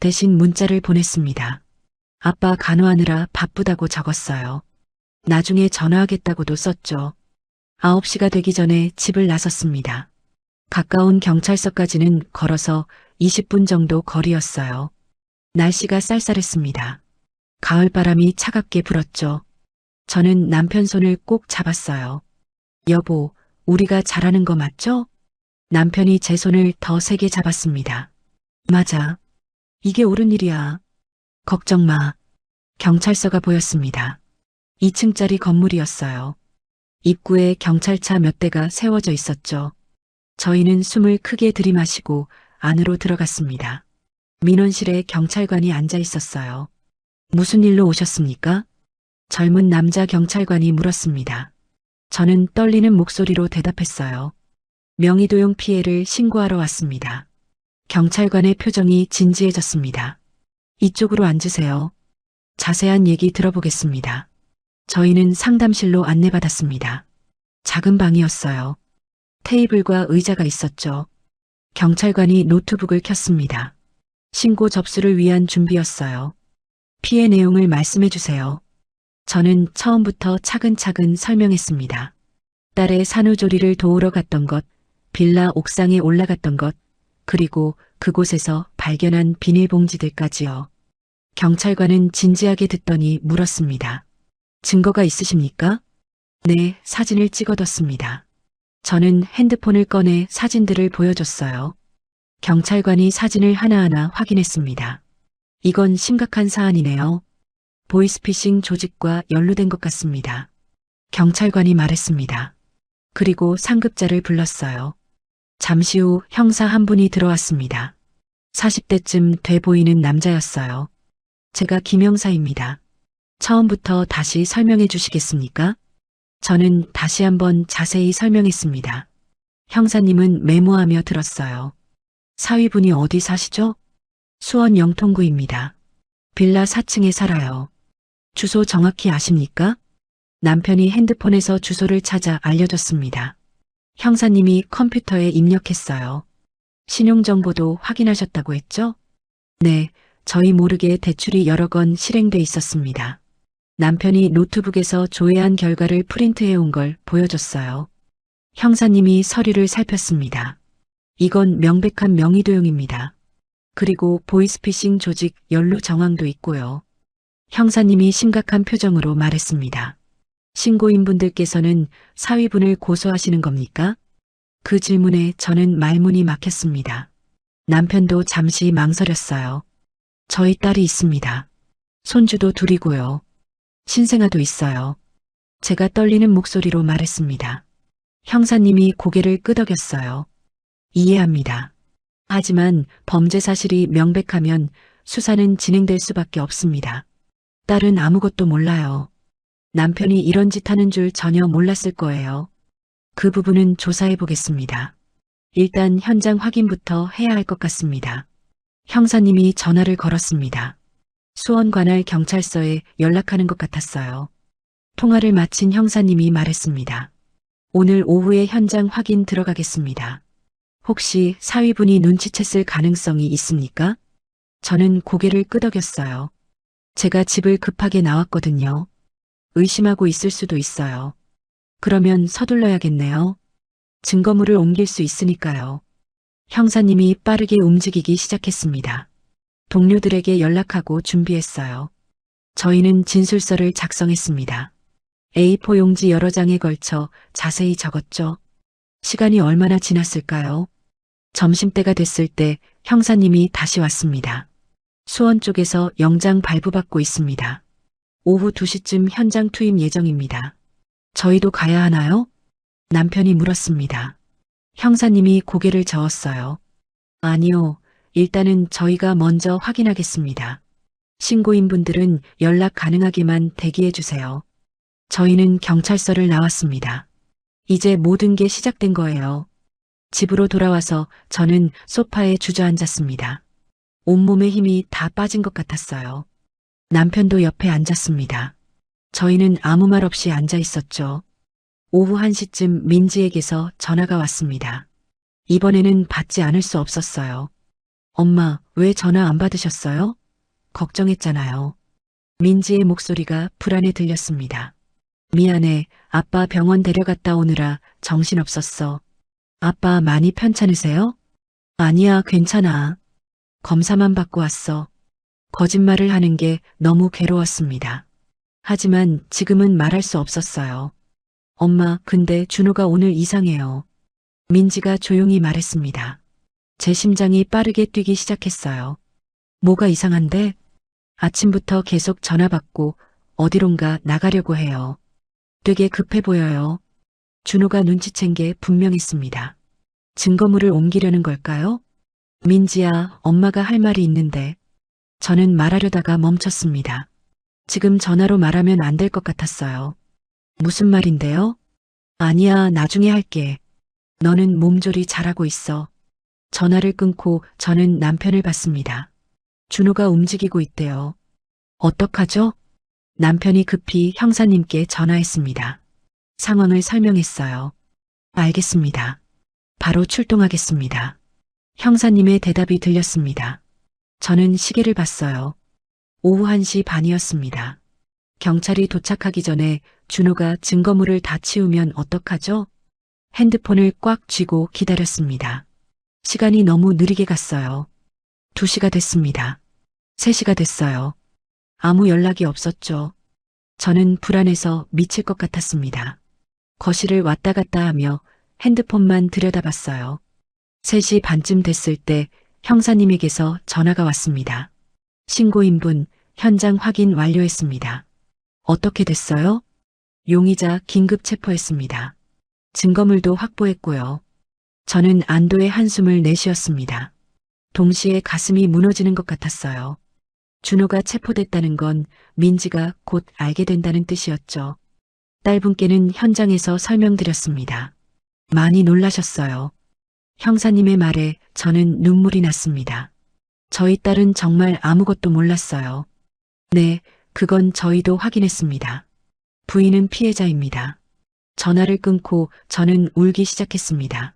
S1: 대신 문자를 보냈습니다. 아빠 간호하느라 바쁘다고 적었어요. 나중에 전화하겠다고도 썼죠. 9시가 되기 전에 집을 나섰습니다. 가까운 경찰서까지는 걸어서 20분 정도 거리였어요. 날씨가 쌀쌀했습니다. 가을바람이 차갑게 불었죠. 저는 남편 손을 꼭 잡았어요. 여보, 우리가 잘하는 거 맞죠? 남편이 제 손을 더 세게 잡았습니다. 맞아. 이게 옳은 일이야. 걱정 마. 경찰서가 보였습니다. 2층짜리 건물이었어요. 입구에 경찰차 몇 대가 세워져 있었죠. 저희는 숨을 크게 들이마시고 안으로 들어갔습니다. 민원실에 경찰관이 앉아 있었어요. 무슨 일로 오셨습니까? 젊은 남자 경찰관이 물었습니다. 저는 떨리는 목소리로 대답했어요. 명의도용 피해를 신고하러 왔습니다. 경찰관의 표정이 진지해졌습니다. 이쪽으로 앉으세요. 자세한 얘기 들어보겠습니다. 저희는 상담실로 안내받았습니다. 작은 방이었어요. 테이블과 의자가 있었죠. 경찰관이 노트북을 켰습니다. 신고 접수를 위한 준비였어요. 피해 내용을 말씀해 주세요. 저는 처음부터 차근차근 설명했습니다. 딸의 산후조리를 도우러 갔던 것, 빌라 옥상에 올라갔던 것, 그리고 그곳에서 발견한 비닐봉지들까지요. 경찰관은 진지하게 듣더니 물었습니다. 증거가 있으십니까? 네, 사진을 찍어뒀습니다. 저는 핸드폰을 꺼내 사진들을 보여줬어요. 경찰관이 사진을 하나하나 확인했습니다. 이건 심각한 사안이네요. 보이스피싱 조직과 연루된 것 같습니다. 경찰관이 말했습니다. 그리고 상급자를 불렀어요. 잠시 후 형사 한 분이 들어왔습니다. 40대쯤 돼 보이는 남자였어요. 제가 김 형사입니다. 처음부터 다시 설명해 주시겠습니까? 저는 다시 한번 자세히 설명했습니다. 형사님은 메모하며 들었어요. 사위분이 어디 사시죠? 수원 영통구입니다. 빌라 4층에 살아요. 주소 정확히 아십니까? 남편이 핸드폰에서 주소를 찾아 알려줬습니다. 형사님이 컴퓨터에 입력했어요. 신용정보도 확인하셨다고 했죠? 네, 저희 모르게 대출이 여러 건 실행돼 있었습니다. 남편이 노트북에서 조회한 결과를 프린트해온 걸 보여줬어요. 형사님이 서류를 살폈습니다. 이건 명백한 명의도용입니다. 그리고 보이스피싱 조직 연루 정황도 있고요. 형사님이 심각한 표정으로 말했습니다. 신고인분들께서는 사위분을 고소하시는 겁니까? 그 질문에 저는 말문이 막혔습니다. 남편도 잠시 망설였어요. 저희 딸이 있습니다. 손주도 둘이고요. 신생아도 있어요. 제가 떨리는 목소리로 말했습니다. 형사님이 고개를 끄덕였어요. 이해합니다. 하지만 범죄 사실이 명백하면 수사는 진행될 수밖에 없습니다. 딸은 아무것도 몰라요. 남편이 이런 짓 하는 줄 전혀 몰랐을 거예요. 그 부분은 조사해 보겠습니다. 일단 현장 확인부터 해야 할 것 같습니다. 형사님이 전화를 걸었습니다. 수원 관할 경찰서에 연락하는 것 같았어요. 통화를 마친 형사님이 말했습니다. 오늘 오후에 현장 확인 들어가겠습니다. 혹시 사위분이 눈치챘을 가능성이 있습니까? 저는 고개를 끄덕였어요. 제가 집을 급하게 나왔거든요. 의심하고 있을 수도 있어요. 그러면 서둘러야겠네요. 증거물을 옮길 수 있으니까요. 형사님이 빠르게 움직이기 시작했습니다. 동료들에게 연락하고 준비했어요. 저희는 진술서를 작성했습니다. A4 용지 여러 장에 걸쳐 자세히 적었죠. 시간이 얼마나 지났을까요? 점심때가 됐을 때 형사님이 다시 왔습니다. 수원 쪽에서 영장 발부받고 있습니다. 오후 2시쯤 현장 투입 예정입니다. 저희도 가야 하나요? 남편이 물었습니다. 형사님이 고개를 저었어요. 아니요. 일단은 저희가 먼저 확인하겠습니다. 신고인분들은 연락 가능하게만 대기해 주세요. 저희는 경찰서를 나왔습니다. 이제 모든 게 시작된 거예요. 집으로 돌아와서 저는 소파에 주저앉았습니다. 온몸에 힘이 다 빠진 것 같았어요. 남편도 옆에 앉았습니다. 저희는 아무 말 없이 앉아 있었죠. 오후 1시쯤 민지에게서 전화가 왔습니다. 이번에는 받지 않을 수 없었어요. 엄마, 왜 전화 안 받으셨어요? 걱정했잖아요. 민지의 목소리가 불안해 들렸습니다. 미안해, 아빠 병원 데려갔다 오느라 정신없었어. 아빠 많이 편찮으세요? 아니야, 괜찮아. 검사만 받고 왔어. 거짓말을 하는 게 너무 괴로웠습니다. 하지만 지금은 말할 수 없었어요. 엄마, 근데 준호가 오늘 이상해요. 민지가 조용히 말했습니다. 제 심장이 빠르게 뛰기 시작했어요. 뭐가 이상한데? 아침부터 계속 전화 받고 어디론가 나가려고 해요. 되게 급해 보여요. 준호가 눈치챈 게 분명했습니다. 증거물을 옮기려는 걸까요? 민지야, 엄마가 할 말이 있는데. 저는 말하려다가 멈췄습니다. 지금 전화로 말하면 안 될 것 같았어요. 무슨 말인데요? 아니야, 나중에 할게. 너는 몸조리 잘하고 있어. 전화를 끊고 저는 남편을 봤습니다. 준호가 움직이고 있대요. 어떡하죠? 남편이 급히 형사님께 전화했습니다. 상황을 설명했어요. 알겠습니다. 바로 출동하겠습니다. 형사님의 대답이 들렸습니다. 저는 시계를 봤어요. 오후 1시 반이었습니다. 경찰이 도착하기 전에 준호가 증거물을 다 치우면 어떡하죠? 핸드폰을 꽉 쥐고 기다렸습니다. 시간이 너무 느리게 갔어요. 2시가 됐습니다. 3시가 됐어요. 아무 연락이 없었죠. 저는 불안해서 미칠 것 같았습니다. 거실을 왔다 갔다 하며 핸드폰만 들여다봤어요. 3시 반쯤 됐을 때 형사님에게서 전화가 왔습니다. 신고인분 현장 확인 완료했습니다. 어떻게 됐어요? 용의자 긴급 체포했습니다. 증거물도 확보했고요. 저는 안도의 한숨을 내쉬었습니다. 동시에 가슴이 무너지는 것 같았어요. 준호가 체포됐다는 건 민지가 곧 알게 된다는 뜻이었죠. 딸분께는 현장에서 설명드렸습니다. 많이 놀라셨어요. 형사님의 말에 저는 눈물이 났습니다. 저희 딸은 정말 아무것도 몰랐어요. 네, 그건 저희도 확인했습니다. 부인은 피해자입니다. 전화를 끊고 저는 울기 시작했습니다.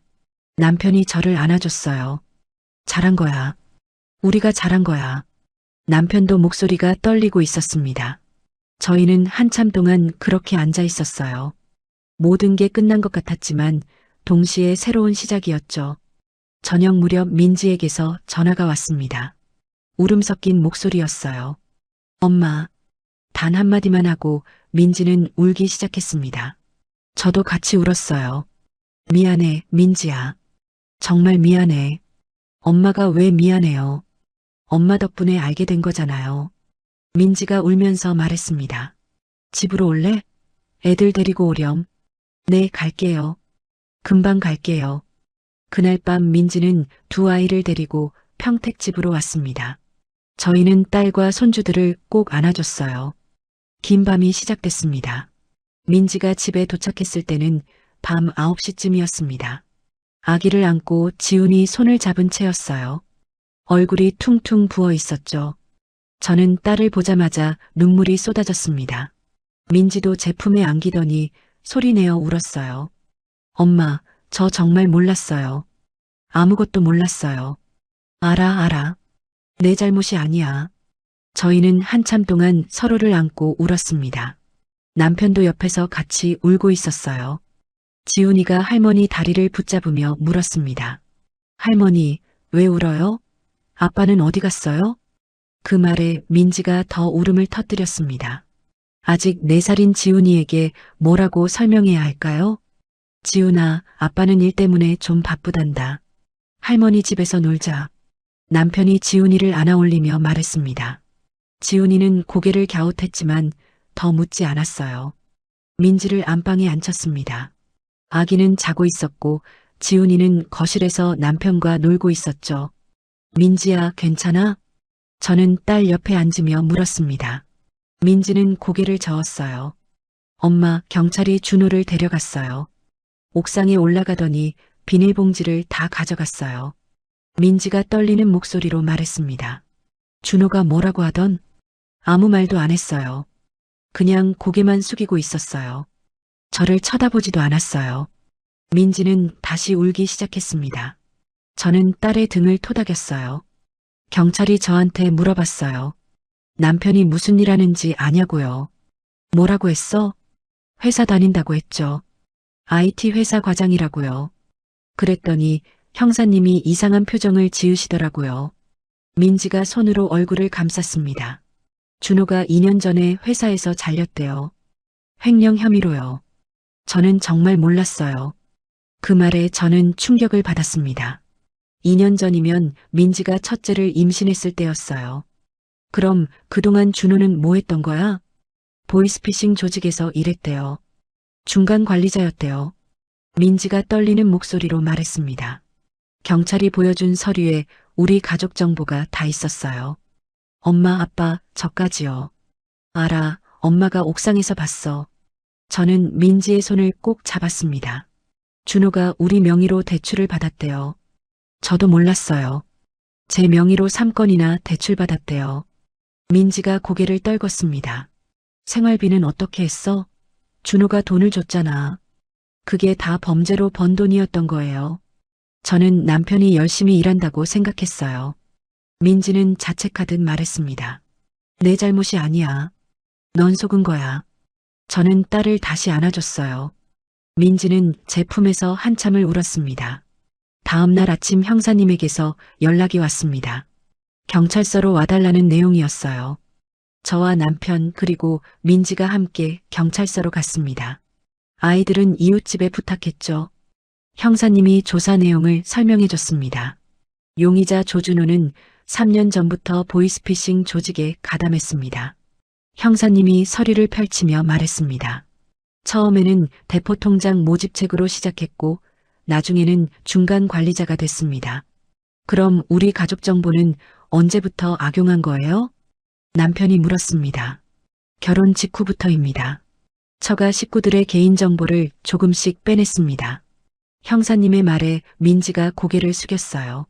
S1: 남편이 저를 안아줬어요. 잘한 거야. 우리가 잘한 거야. 남편도 목소리가 떨리고 있었습니다. 저희는 한참 동안 그렇게 앉아 있었어요. 모든 게 끝난 것 같았지만 동시에 새로운 시작이었죠. 저녁 무렵 민지에게서 전화가 왔습니다. 울음 섞인 목소리였어요. 엄마, 단 한마디만 하고 민지는 울기 시작했습니다. 저도 같이 울었어요. 미안해, 민지야. 정말 미안해. 엄마가 왜 미안해요? 엄마 덕분에 알게 된 거잖아요. 민지가 울면서 말했습니다. 집으로 올래? 애들 데리고 오렴. 네, 갈게요. 금방 갈게요. 그날 밤 민지는 두 아이를 데리고 평택집으로 왔습니다. 저희는 딸과 손주들을 꼭 안아줬어요. 긴 밤이 시작됐습니다. 민지가 집에 도착했을 때는 밤 9시쯤이었습니다. 아기를 안고 지훈이 손을 잡은 채였어요. 얼굴이 퉁퉁 부어 있었죠. 저는 딸을 보자마자 눈물이 쏟아졌습니다. 민지도 제 품에 안기더니 소리내어 울었어요. 엄마, 저 정말 몰랐어요. 아무것도 몰랐어요. 알아. 내 잘못이 아니야. 저희는 한참 동안 서로를 안고 울었습니다. 남편도 옆에서 같이 울고 있었어요. 지훈이가 할머니 다리를 붙잡으며 물었습니다. 할머니, 왜 울어요? 아빠는 어디 갔어요? 그 말에 민지가 더 울음을 터뜨렸습니다. 아직 4살인 지훈이에게 뭐라고 설명해야 할까요? 지훈아, 아빠는 일 때문에 좀 바쁘단다. 할머니 집에서 놀자. 남편이 지훈이를 안아올리며 말했습니다. 지훈이는 고개를 갸웃했지만 더 묻지 않았어요. 민지를 안방에 앉혔습니다. 아기는 자고 있었고 지훈이는 거실에서 남편과 놀고 있었죠. 민지야, 괜찮아? 저는 딸 옆에 앉으며 물었습니다. 민지는 고개를 저었어요. 엄마, 경찰이 준호를 데려갔어요. 옥상에 올라가더니 비닐봉지를 다 가져갔어요. 민지가 떨리는 목소리로 말했습니다. 준호가 뭐라고 하던? 아무 말도 안 했어요. 그냥 고개만 숙이고 있었어요. 저를 쳐다보지도 않았어요. 민지는 다시 울기 시작했습니다. 저는 딸의 등을 토닥였어요. 경찰이 저한테 물어봤어요. 남편이 무슨 일 하는지 아냐고요. 뭐라고 했어? 회사 다닌다고 했죠. IT 회사 과장이라고요. 그랬더니 형사님이 이상한 표정을 지으시더라고요. 민지가 손으로 얼굴을 감쌌습니다. 준호가 2년 전에 회사에서 잘렸대요. 횡령 혐의로요. 저는 정말 몰랐어요. 그 말에 저는 충격을 받았습니다. 2년 전이면 민지가 첫째를 임신했을 때였어요. 그럼 그동안 준호는 뭐 했던 거야? 보이스피싱 조직에서 일했대요. 중간 관리자였대요. 민지가 떨리는 목소리로 말했습니다. 경찰이 보여준 서류에 우리 가족 정보가 다 있었어요. 엄마, 아빠, 저까지요. 알아, 엄마가 옥상에서 봤어. 저는 민지의 손을 꼭 잡았습니다. 준호가 우리 명의로 대출을 받았대요. 저도 몰랐어요. 제 명의로 3건이나 대출받았대요. 민지가 고개를 떨궜습니다. 생활비는 어떻게 했어? 준호가 돈을 줬잖아. 그게 다 범죄로 번 돈이었던 거예요. 저는 남편이 열심히 일한다고 생각했어요. 민지는 자책하듯 말했습니다. 내 잘못이 아니야. 넌 속은 거야. 저는 딸을 다시 안아줬어요. 민지는 제 품에서 한참을 울었습니다. 다음 날 아침 형사님에게서 연락이 왔습니다. 경찰서로 와달라는 내용이었어요. 저와 남편 그리고 민지가 함께 경찰서로 갔습니다. 아이들은 이웃집에 부탁했죠. 형사님이 조사 내용을 설명해 줬습니다. 용의자 조준호는 3년 전부터 보이스피싱 조직에 가담했습니다. 형사님이 서류를 펼치며 말했습니다. 처음에는 대포통장 모집책으로 시작했고 나중에는 중간 관리자가 됐습니다. 그럼 우리 가족 정보는 언제부터 악용한 거예요? 남편이 물었습니다. 결혼 직후부터입니다. 처가 식구들의 개인정보를 조금씩 빼냈습니다. 형사님의 말에 민지가 고개를 숙였어요.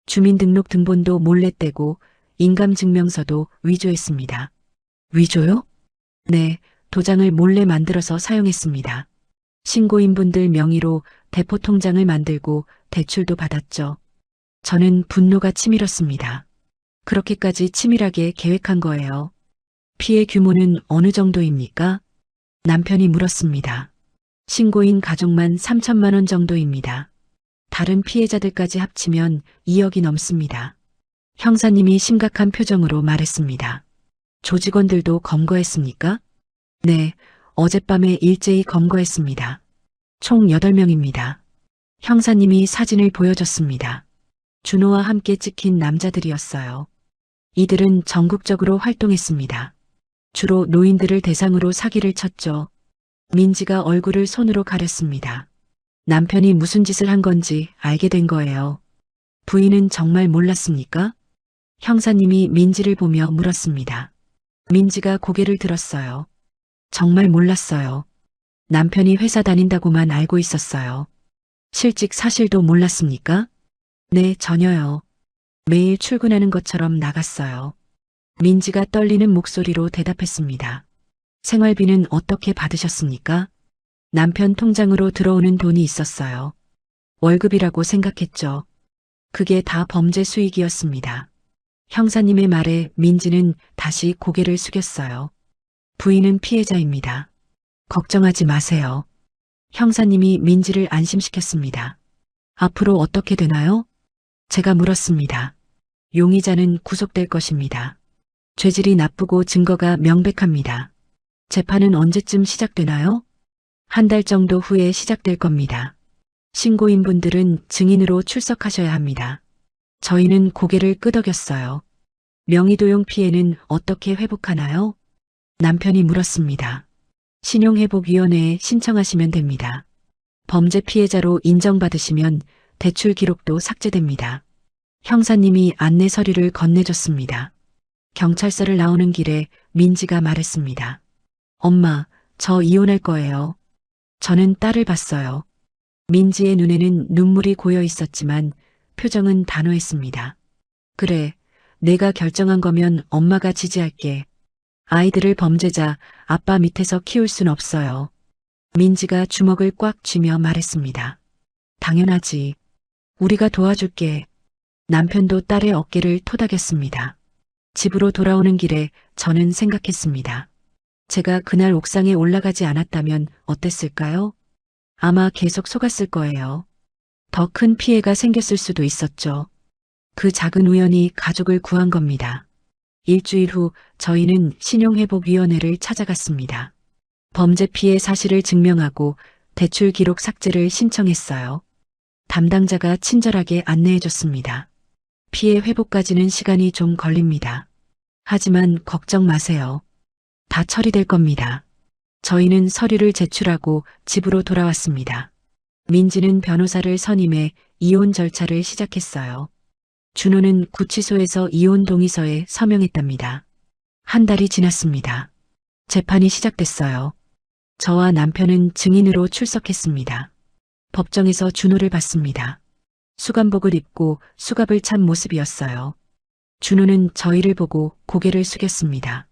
S1: 주민등록 등본도 몰래 떼고 인감증명서도 위조했습니다. 위조요? 네, 도장을 몰래 만들어서 사용했습니다. 신고인분들 명의로 대포통장을 만들고 대출도 받았죠. 저는 분노가 치밀었습니다. 그렇게까지 치밀하게 계획한 거예요. 피해 규모는 어느 정도입니까? 남편이 물었습니다. 신고인 가족만 3천만 원 정도입니다. 다른 피해자들까지 합치면 2억이 넘습니다. 형사님이 심각한 표정으로 말했습니다. 조직원들도 검거했습니까? 네, 어젯밤에 일제히 검거했습니다. 총 8명입니다. 형사님이 사진을 보여줬습니다. 준호와 함께 찍힌 남자들이었어요. 이들은 전국적으로 활동했습니다. 주로 노인들을 대상으로 사기를 쳤죠. 민지가 얼굴을 손으로 가렸습니다. 남편이 무슨 짓을 한 건지 알게 된 거예요. 부인은 정말 몰랐습니까? 형사님이 민지를 보며 물었습니다. 민지가 고개를 들었어요. 정말 몰랐어요. 남편이 회사 다닌다고만 알고 있었어요. 실직 사실도 몰랐습니까? 네, 전혀요. 매일 출근하는 것처럼 나갔어요. 민지가 떨리는 목소리로 대답했습니다. 생활비는 어떻게 받으셨습니까? 남편 통장으로 들어오는 돈이 있었어요. 월급이라고 생각했죠. 그게 다 범죄 수익이었습니다. 형사님의 말에 민지는 다시 고개를 숙였어요. 부인은 피해자입니다. 걱정하지 마세요. 형사님이 민지를 안심시켰습니다. 앞으로 어떻게 되나요? 제가 물었습니다. 용의자는 구속될 것입니다. 죄질이 나쁘고 증거가 명백합니다. 재판은 언제쯤 시작되나요? 한 달 정도 후에 시작될 겁니다. 신고인분들은 증인으로 출석하셔야 합니다. 저희는 고개를 끄덕였어요. 명의도용 피해는 어떻게 회복하나요? 남편이 물었습니다. 신용회복위원회에 신청하시면 됩니다. 범죄 피해자로 인정받으시면 대출 기록도 삭제됩니다. 형사님이 안내 서류를 건네줬습니다. 경찰서를 나오는 길에 민지가 말했습니다. 엄마, 저 이혼할 거예요. 저는 딸을 봤어요. 민지의 눈에는 눈물이 고여 있었지만 표정은 단호했습니다. 그래, 내가 결정한 거면 엄마가 지지할게. 아이들을 범죄자, 아빠 밑에서 키울 순 없어요. 민지가 주먹을 꽉 쥐며 말했습니다. 당연하지. 우리가 도와줄게. 남편도 딸의 어깨를 토닥였습니다. 집으로 돌아오는 길에 저는 생각했습니다. 제가 그날 옥상에 올라가지 않았다면 어땠을까요? 아마 계속 속았을 거예요. 더 큰 피해가 생겼을 수도 있었죠. 그 작은 우연이 가족을 구한 겁니다. 일주일 후 저희는 신용회복위원회를 찾아갔습니다. 범죄 피해 사실을 증명하고 대출 기록 삭제를 신청했어요. 담당자가 친절하게 안내해줬습니다. 피해 회복까지는 시간이 좀 걸립니다. 하지만 걱정 마세요. 다 처리될 겁니다. 저희는 서류를 제출하고 집으로 돌아왔습니다. 민지는 변호사를 선임해 이혼 절차를 시작했어요. 준호는 구치소에서 이혼 동의서에 서명했답니다. 한 달이 지났습니다. 재판이 시작됐어요. 저와 남편은 증인으로 출석했습니다. 법정에서 준호를 봤습니다. 수감복을 입고 수갑을 찬 모습이었어요. 준호는 저희를 보고 고개를 숙였습니다.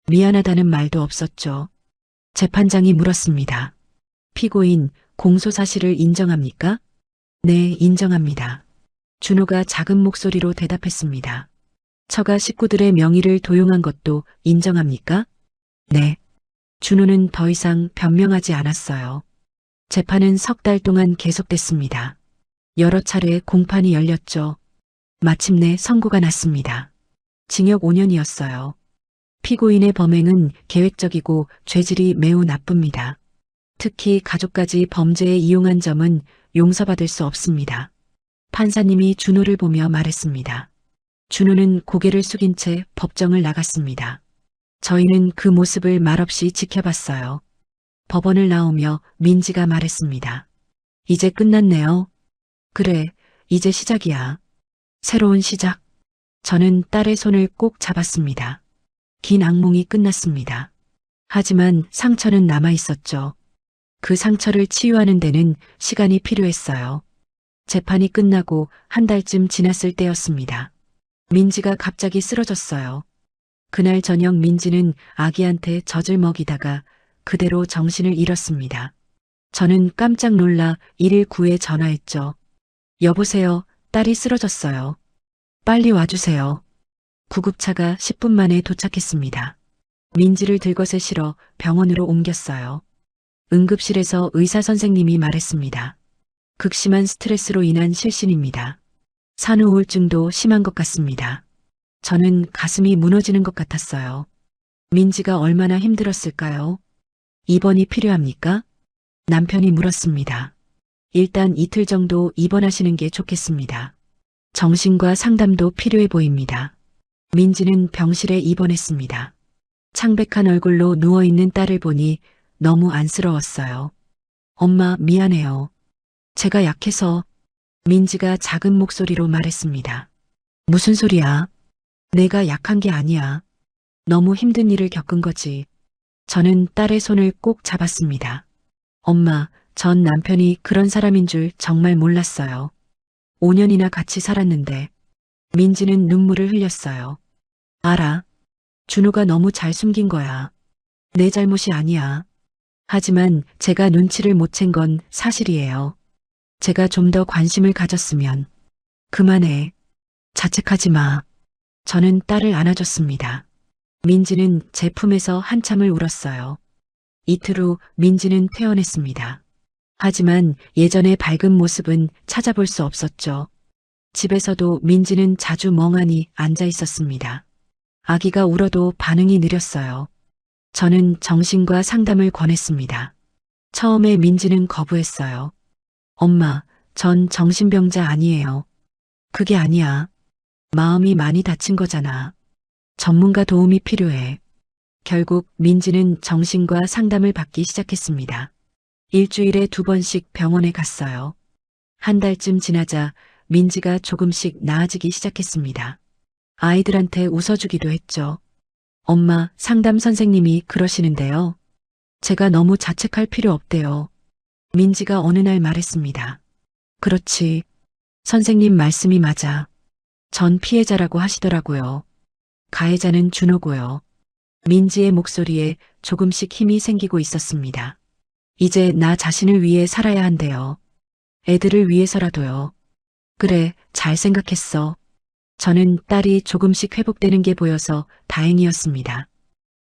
S1: 미안하다는 말도 없었죠. 재판장이 물었습니다. 피고인, 공소 사실을 인정합니까? 네, 인정합니다. 준호가 작은 목소리로 대답했습니다. 처가 식구들의 명의를 도용한 것도 인정합니까? 네. 준호는 더 이상 변명하지 않았어요. 재판은 석 달 동안 계속됐습니다. 여러 차례 공판이 열렸죠. 마침내 선고가 났습니다. 징역 5년이었어요. 피고인의 범행은 계획적이고 죄질이 매우 나쁩니다. 특히 가족까지 범죄에 이용한 점은 용서받을 수 없습니다. 판사님이 준호를 보며 말했습니다. 준호는 고개를 숙인 채 법정을 나갔습니다. 저희는 그 모습을 말없이 지켜봤어요. 법원을 나오며 민지가 말했습니다. 이제 끝났네요. 그래, 이제 시작이야. 새로운 시작. 저는 딸의 손을 꼭 잡았습니다. 긴 악몽이 끝났습니다. 하지만 상처는 남아 있었죠. 그 상처를 치유하는 데는 시간이 필요했어요. 재판이 끝나고 한 달쯤 지났을 때였습니다. 민지가 갑자기 쓰러졌어요. 그날 저녁 민지는 아기한테 젖을 먹이다가 그대로 정신을 잃었습니다. 저는 깜짝 놀라 119에 전화했죠. 여보세요, 딸이 쓰러졌어요. 빨리 와주세요. 구급차가 10분 만에 도착했습니다. 민지를 들것에 실어 병원으로 옮겼어요. 응급실에서 의사 선생님이 말했습니다. 극심한 스트레스로 인한 실신입니다. 산후 우울증도 심한 것 같습니다. 저는 가슴이 무너지는 것 같았어요. 민지가 얼마나 힘들었을까요? 입원이 필요합니까? 남편이 물었습니다. 일단 이틀 정도 입원하시는 게 좋겠습니다. 정신과 상담도 필요해 보입니다. 민지는 병실에 입원했습니다. 창백한 얼굴로 누워있는 딸을 보니 너무 안쓰러웠어요. 엄마, 미안해요. 제가 약해서. 민지가 작은 목소리로 말했습니다. 무슨 소리야? 내가 약한 게 아니야. 너무 힘든 일을 겪은 거지. 저는 딸의 손을 꼭 잡았습니다. 엄마, 전 남편이 그런 사람인 줄 정말 몰랐어요. 5년이나 같이 살았는데. 민지는 눈물을 흘렸어요. 알아. 준호가 너무 잘 숨긴 거야. 내 잘못이 아니야. 하지만 제가 눈치를 못 챈 건 사실이에요. 제가 좀 더 관심을 가졌으면. 그만해. 자책하지 마. 저는 딸을 안아줬습니다. 민지는 제 품에서 한참을 울었어요. 이틀 후 민지는 퇴원했습니다. 하지만 예전의 밝은 모습은 찾아볼 수 없었죠. 집에서도 민지는 자주 멍하니 앉아 있었습니다. 아기가 울어도 반응이 느렸어요. 저는 정신과 상담을 권했습니다. 처음에 민지는 거부했어요. 엄마, 전 정신병자 아니에요. 그게 아니야. 마음이 많이 다친 거잖아. 전문가 도움이 필요해. 결국 민지는 정신과 상담을 받기 시작했습니다. 일주일에 2번씩 병원에 갔어요. 한 달쯤 지나자 민지가 조금씩 나아지기 시작했습니다. 아이들한테 웃어주기도 했죠. 엄마, 상담 선생님이 그러시는데요. 제가 너무 자책할 필요 없대요. 민지가 어느 날 말했습니다. 그렇지. 선생님 말씀이 맞아. 전 피해자라고 하시더라고요. 가해자는 준호고요. 민지의 목소리에 조금씩 힘이 생기고 있었습니다. 이제 나 자신을 위해 살아야 한대요. 애들을 위해서라도요. 그래, 잘 생각했어. 저는 딸이 조금씩 회복되는 게 보여서 다행이었습니다.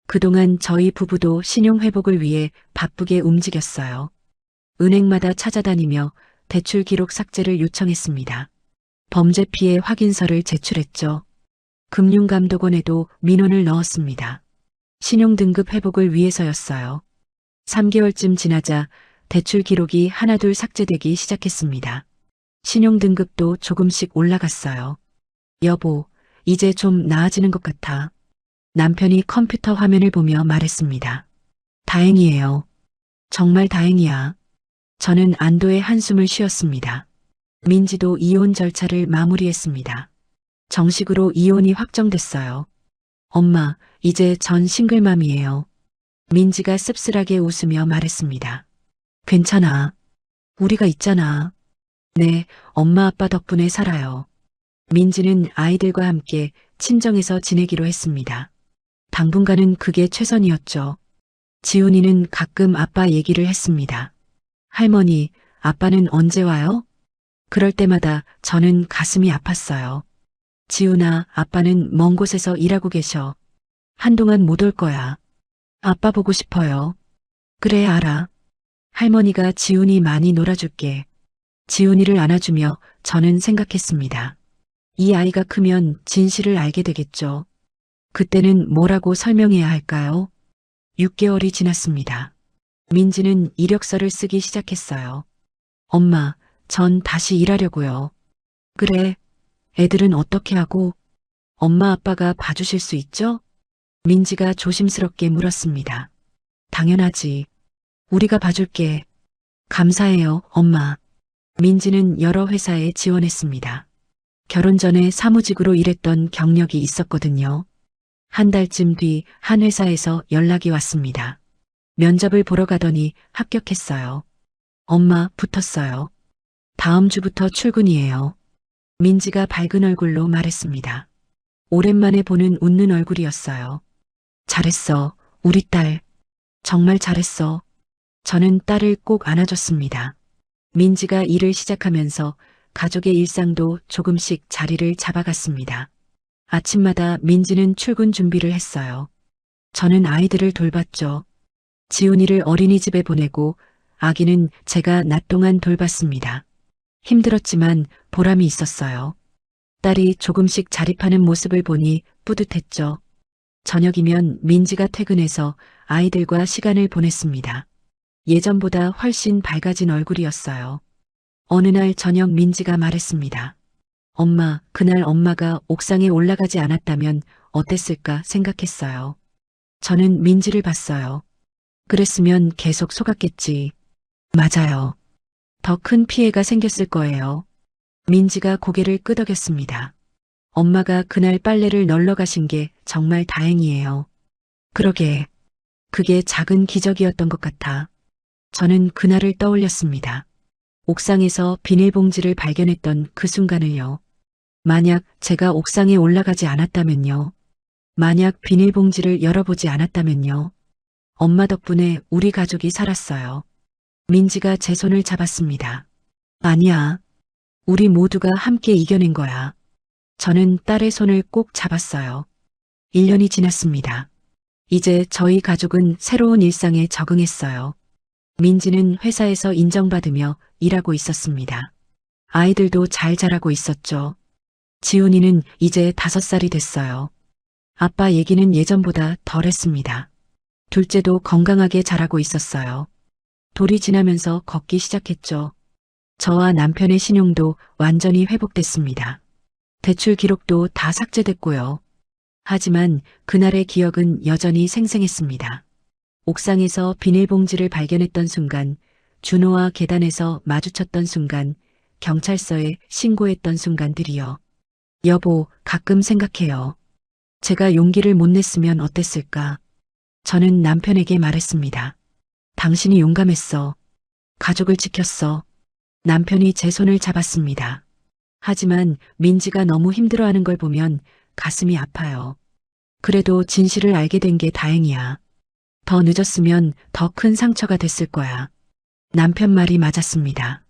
S1: 그동안 저희 부부도 신용 회복을 위해 바쁘게 움직였어요. 은행마다 찾아다니며 대출 기록 삭제를 요청했습니다. 범죄 피해 확인서를 제출했죠. 금융감독원에도 민원을 넣었습니다. 신용등급 회복을 위해서였어요. 3개월쯤 지나자 대출 기록이 하나둘 삭제되기 시작했습니다. 신용등급도 조금씩 올라갔어요. 여보, 이제 좀 나아지는 것 같아. 남편이 컴퓨터 화면을 보며 말했습니다. 다행이에요. 정말 다행이야. 저는 안도의 한숨을 쉬었습니다. 민지도 이혼 절차를 마무리했습니다. 정식으로 이혼이 확정됐어요. 엄마, 이제 전 싱글맘이에요. 민지가 씁쓸하게 웃으며 말했습니다. 괜찮아. 우리가 있잖아. 네, 엄마 아빠 덕분에 살아요. 민지는 아이들과 함께 친정에서 지내기로 했습니다. 당분간은 그게 최선이었죠. 지훈이는 가끔 아빠 얘기를 했습니다. 할머니, 아빠는 언제 와요? 그럴 때마다 저는 가슴이 아팠어요. 지훈아, 아빠는 먼 곳에서 일하고 계셔. 한동안 못 올 거야. 아빠 보고 싶어요. 그래, 알아. 할머니가 지훈이 많이 놀아줄게. 지훈이를 안아주며 저는 생각했습니다. 이 아이가 크면 진실을 알게 되겠죠. 그때는 뭐라고 설명해야 할까요? 6개월이 지났습니다. 민지는 이력서를 쓰기 시작했어요. 엄마, 전 다시 일하려고요. 그래, 애들은 어떻게 하고? 엄마 아빠가 봐주실 수 있죠? 민지가 조심스럽게 물었습니다. 당연하지. 우리가 봐줄게. 감사해요, 엄마. 민지는 여러 회사에 지원했습니다. 결혼 전에 사무직으로 일했던 경력이 있었거든요. 한 달쯤 뒤 한 회사에서 연락이 왔습니다. 면접을 보러 가더니 합격했어요. 엄마, 붙었어요. 다음 주부터 출근이에요. 민지가 밝은 얼굴로 말했습니다. 오랜만에 보는 웃는 얼굴이었어요. 잘했어, 우리 딸. 정말 잘했어. 저는 딸을 꼭 안아줬습니다. 민지가 일을 시작하면서 가족의 일상도 조금씩 자리를 잡아갔습니다. 아침마다 민지는 출근 준비를 했어요. 저는 아이들을 돌봤죠. 지훈이를 어린이집에 보내고 아기는 제가 낮 동안 돌봤습니다. 힘들었지만 보람이 있었어요. 딸이 조금씩 자립하는 모습을 보니 뿌듯했죠. 저녁이면 민지가 퇴근해서 아이들과 시간을 보냈습니다. 예전보다 훨씬 밝아진 얼굴이었어요. 어느 날 저녁 민지가 말했습니다. 엄마, 그날 엄마가 옥상에 올라가지 않았다면 어땠을까 생각했어요. 저는 민지를 봤어요. 그랬으면 계속 속았겠지. 맞아요. 더 큰 피해가 생겼을 거예요. 민지가 고개를 끄덕였습니다. 엄마가 그날 빨래를 널러 가신 게 정말 다행이에요. 그러게. 그게 작은 기적이었던 것 같아. 저는 그날을 떠올렸습니다. 옥상에서 비닐봉지를 발견했던 그 순간을요. 만약 제가 옥상에 올라가지 않았다면요. 만약 비닐봉지를 열어보지 않았다면요. 엄마 덕분에 우리 가족이 살았어요. 민지가 제 손을 잡았습니다. 아니야. 우리 모두가 함께 이겨낸 거야. 저는 딸의 손을 꼭 잡았어요. 1년이 지났습니다. 이제 저희 가족은 새로운 일상에 적응했어요. 민지는 회사에서 인정받으며 일하고 있었습니다. 아이들도 잘 자라고 있었죠. 지훈이는 이제 5살이 됐어요. 아빠 얘기는 예전보다 덜 했습니다. 둘째도 건강하게 자라고 있었어요. 돌이 지나면서 걷기 시작했죠. 저와 남편의 신용도 완전히 회복됐습니다. 대출 기록도 다 삭제됐고요. 하지만 그날의 기억은 여전히 생생했습니다. 옥상에서 비닐봉지를 발견했던 순간, 준호와 계단에서 마주쳤던 순간, 경찰서에 신고했던 순간들이요. 여보, 가끔 생각해요. 제가 용기를 못 냈으면 어땠을까? 저는 남편에게 말했습니다. 당신이 용감했어. 가족을 지켰어. 남편이 제 손을 잡았습니다. 하지만 민지가 너무 힘들어하는 걸 보면 가슴이 아파요. 그래도 진실을 알게 된 게 다행이야. 더 늦었으면 더 큰 상처가 됐을 거야. 남편 말이 맞았습니다.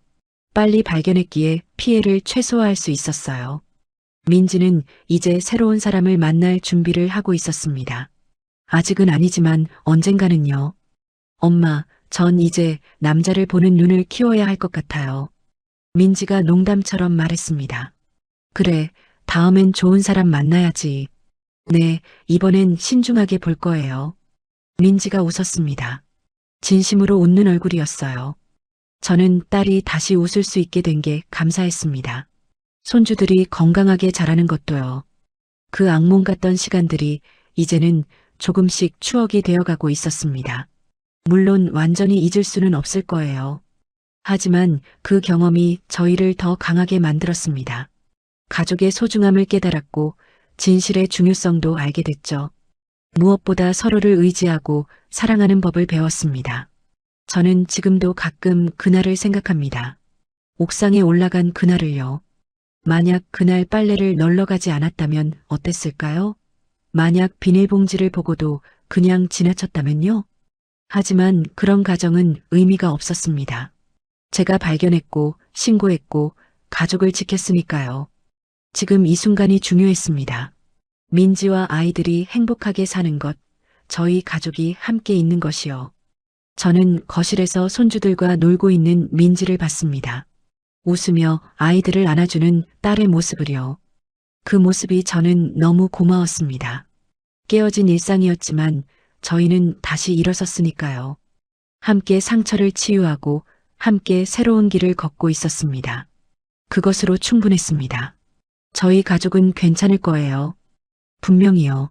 S1: 빨리 발견했기에 피해를 최소화할 수 있었어요. 민지는 이제 새로운 사람을 만날 준비를 하고 있었습니다. 아직은 아니지만 언젠가는요. 엄마, 전 이제 남자를 보는 눈을 키워야 할 것 같아요. 민지가 농담처럼 말했습니다. 그래, 다음엔 좋은 사람 만나야지. 네, 이번엔 신중하게 볼 거예요. 민지가 웃었습니다. 진심으로 웃는 얼굴이었어요. 저는 딸이 다시 웃을 수 있게 된 게 감사했습니다. 손주들이 건강하게 자라는 것도요. 그 악몽 같던 시간들이 이제는 조금씩 추억이 되어가고 있었습니다. 물론 완전히 잊을 수는 없을 거예요. 하지만 그 경험이 저희를 더 강하게 만들었습니다. 가족의 소중함을 깨달았고 진실의 중요성도 알게 됐죠. 무엇보다 서로를 의지하고 사랑하는 법을 배웠습니다. 저는 지금도 가끔 그날을 생각합니다. 옥상에 올라간 그날을요. 만약 그날 빨래를 널러 가지 않았다면 어땠을까요? 만약 비닐봉지를 보고도 그냥 지나쳤다면요? 하지만 그런 가정은 의미가 없었습니다. 제가 발견했고 신고했고 가족을 지켰으니까요. 지금 이 순간이 중요했습니다. 민지와 아이들이 행복하게 사는 것, 저희 가족이 함께 있는 것이요. 저는 거실에서 손주들과 놀고 있는 민지를 봤습니다. 웃으며 아이들을 안아주는 딸의 모습을요. 그 모습이 저는 너무 고마웠습니다. 깨어진 일상이었지만 저희는 다시 일어섰으니까요. 함께 상처를 치유하고 함께 새로운 길을 걷고 있었습니다. 그것으로 충분했습니다. 저희 가족은 괜찮을 거예요. 분명히요.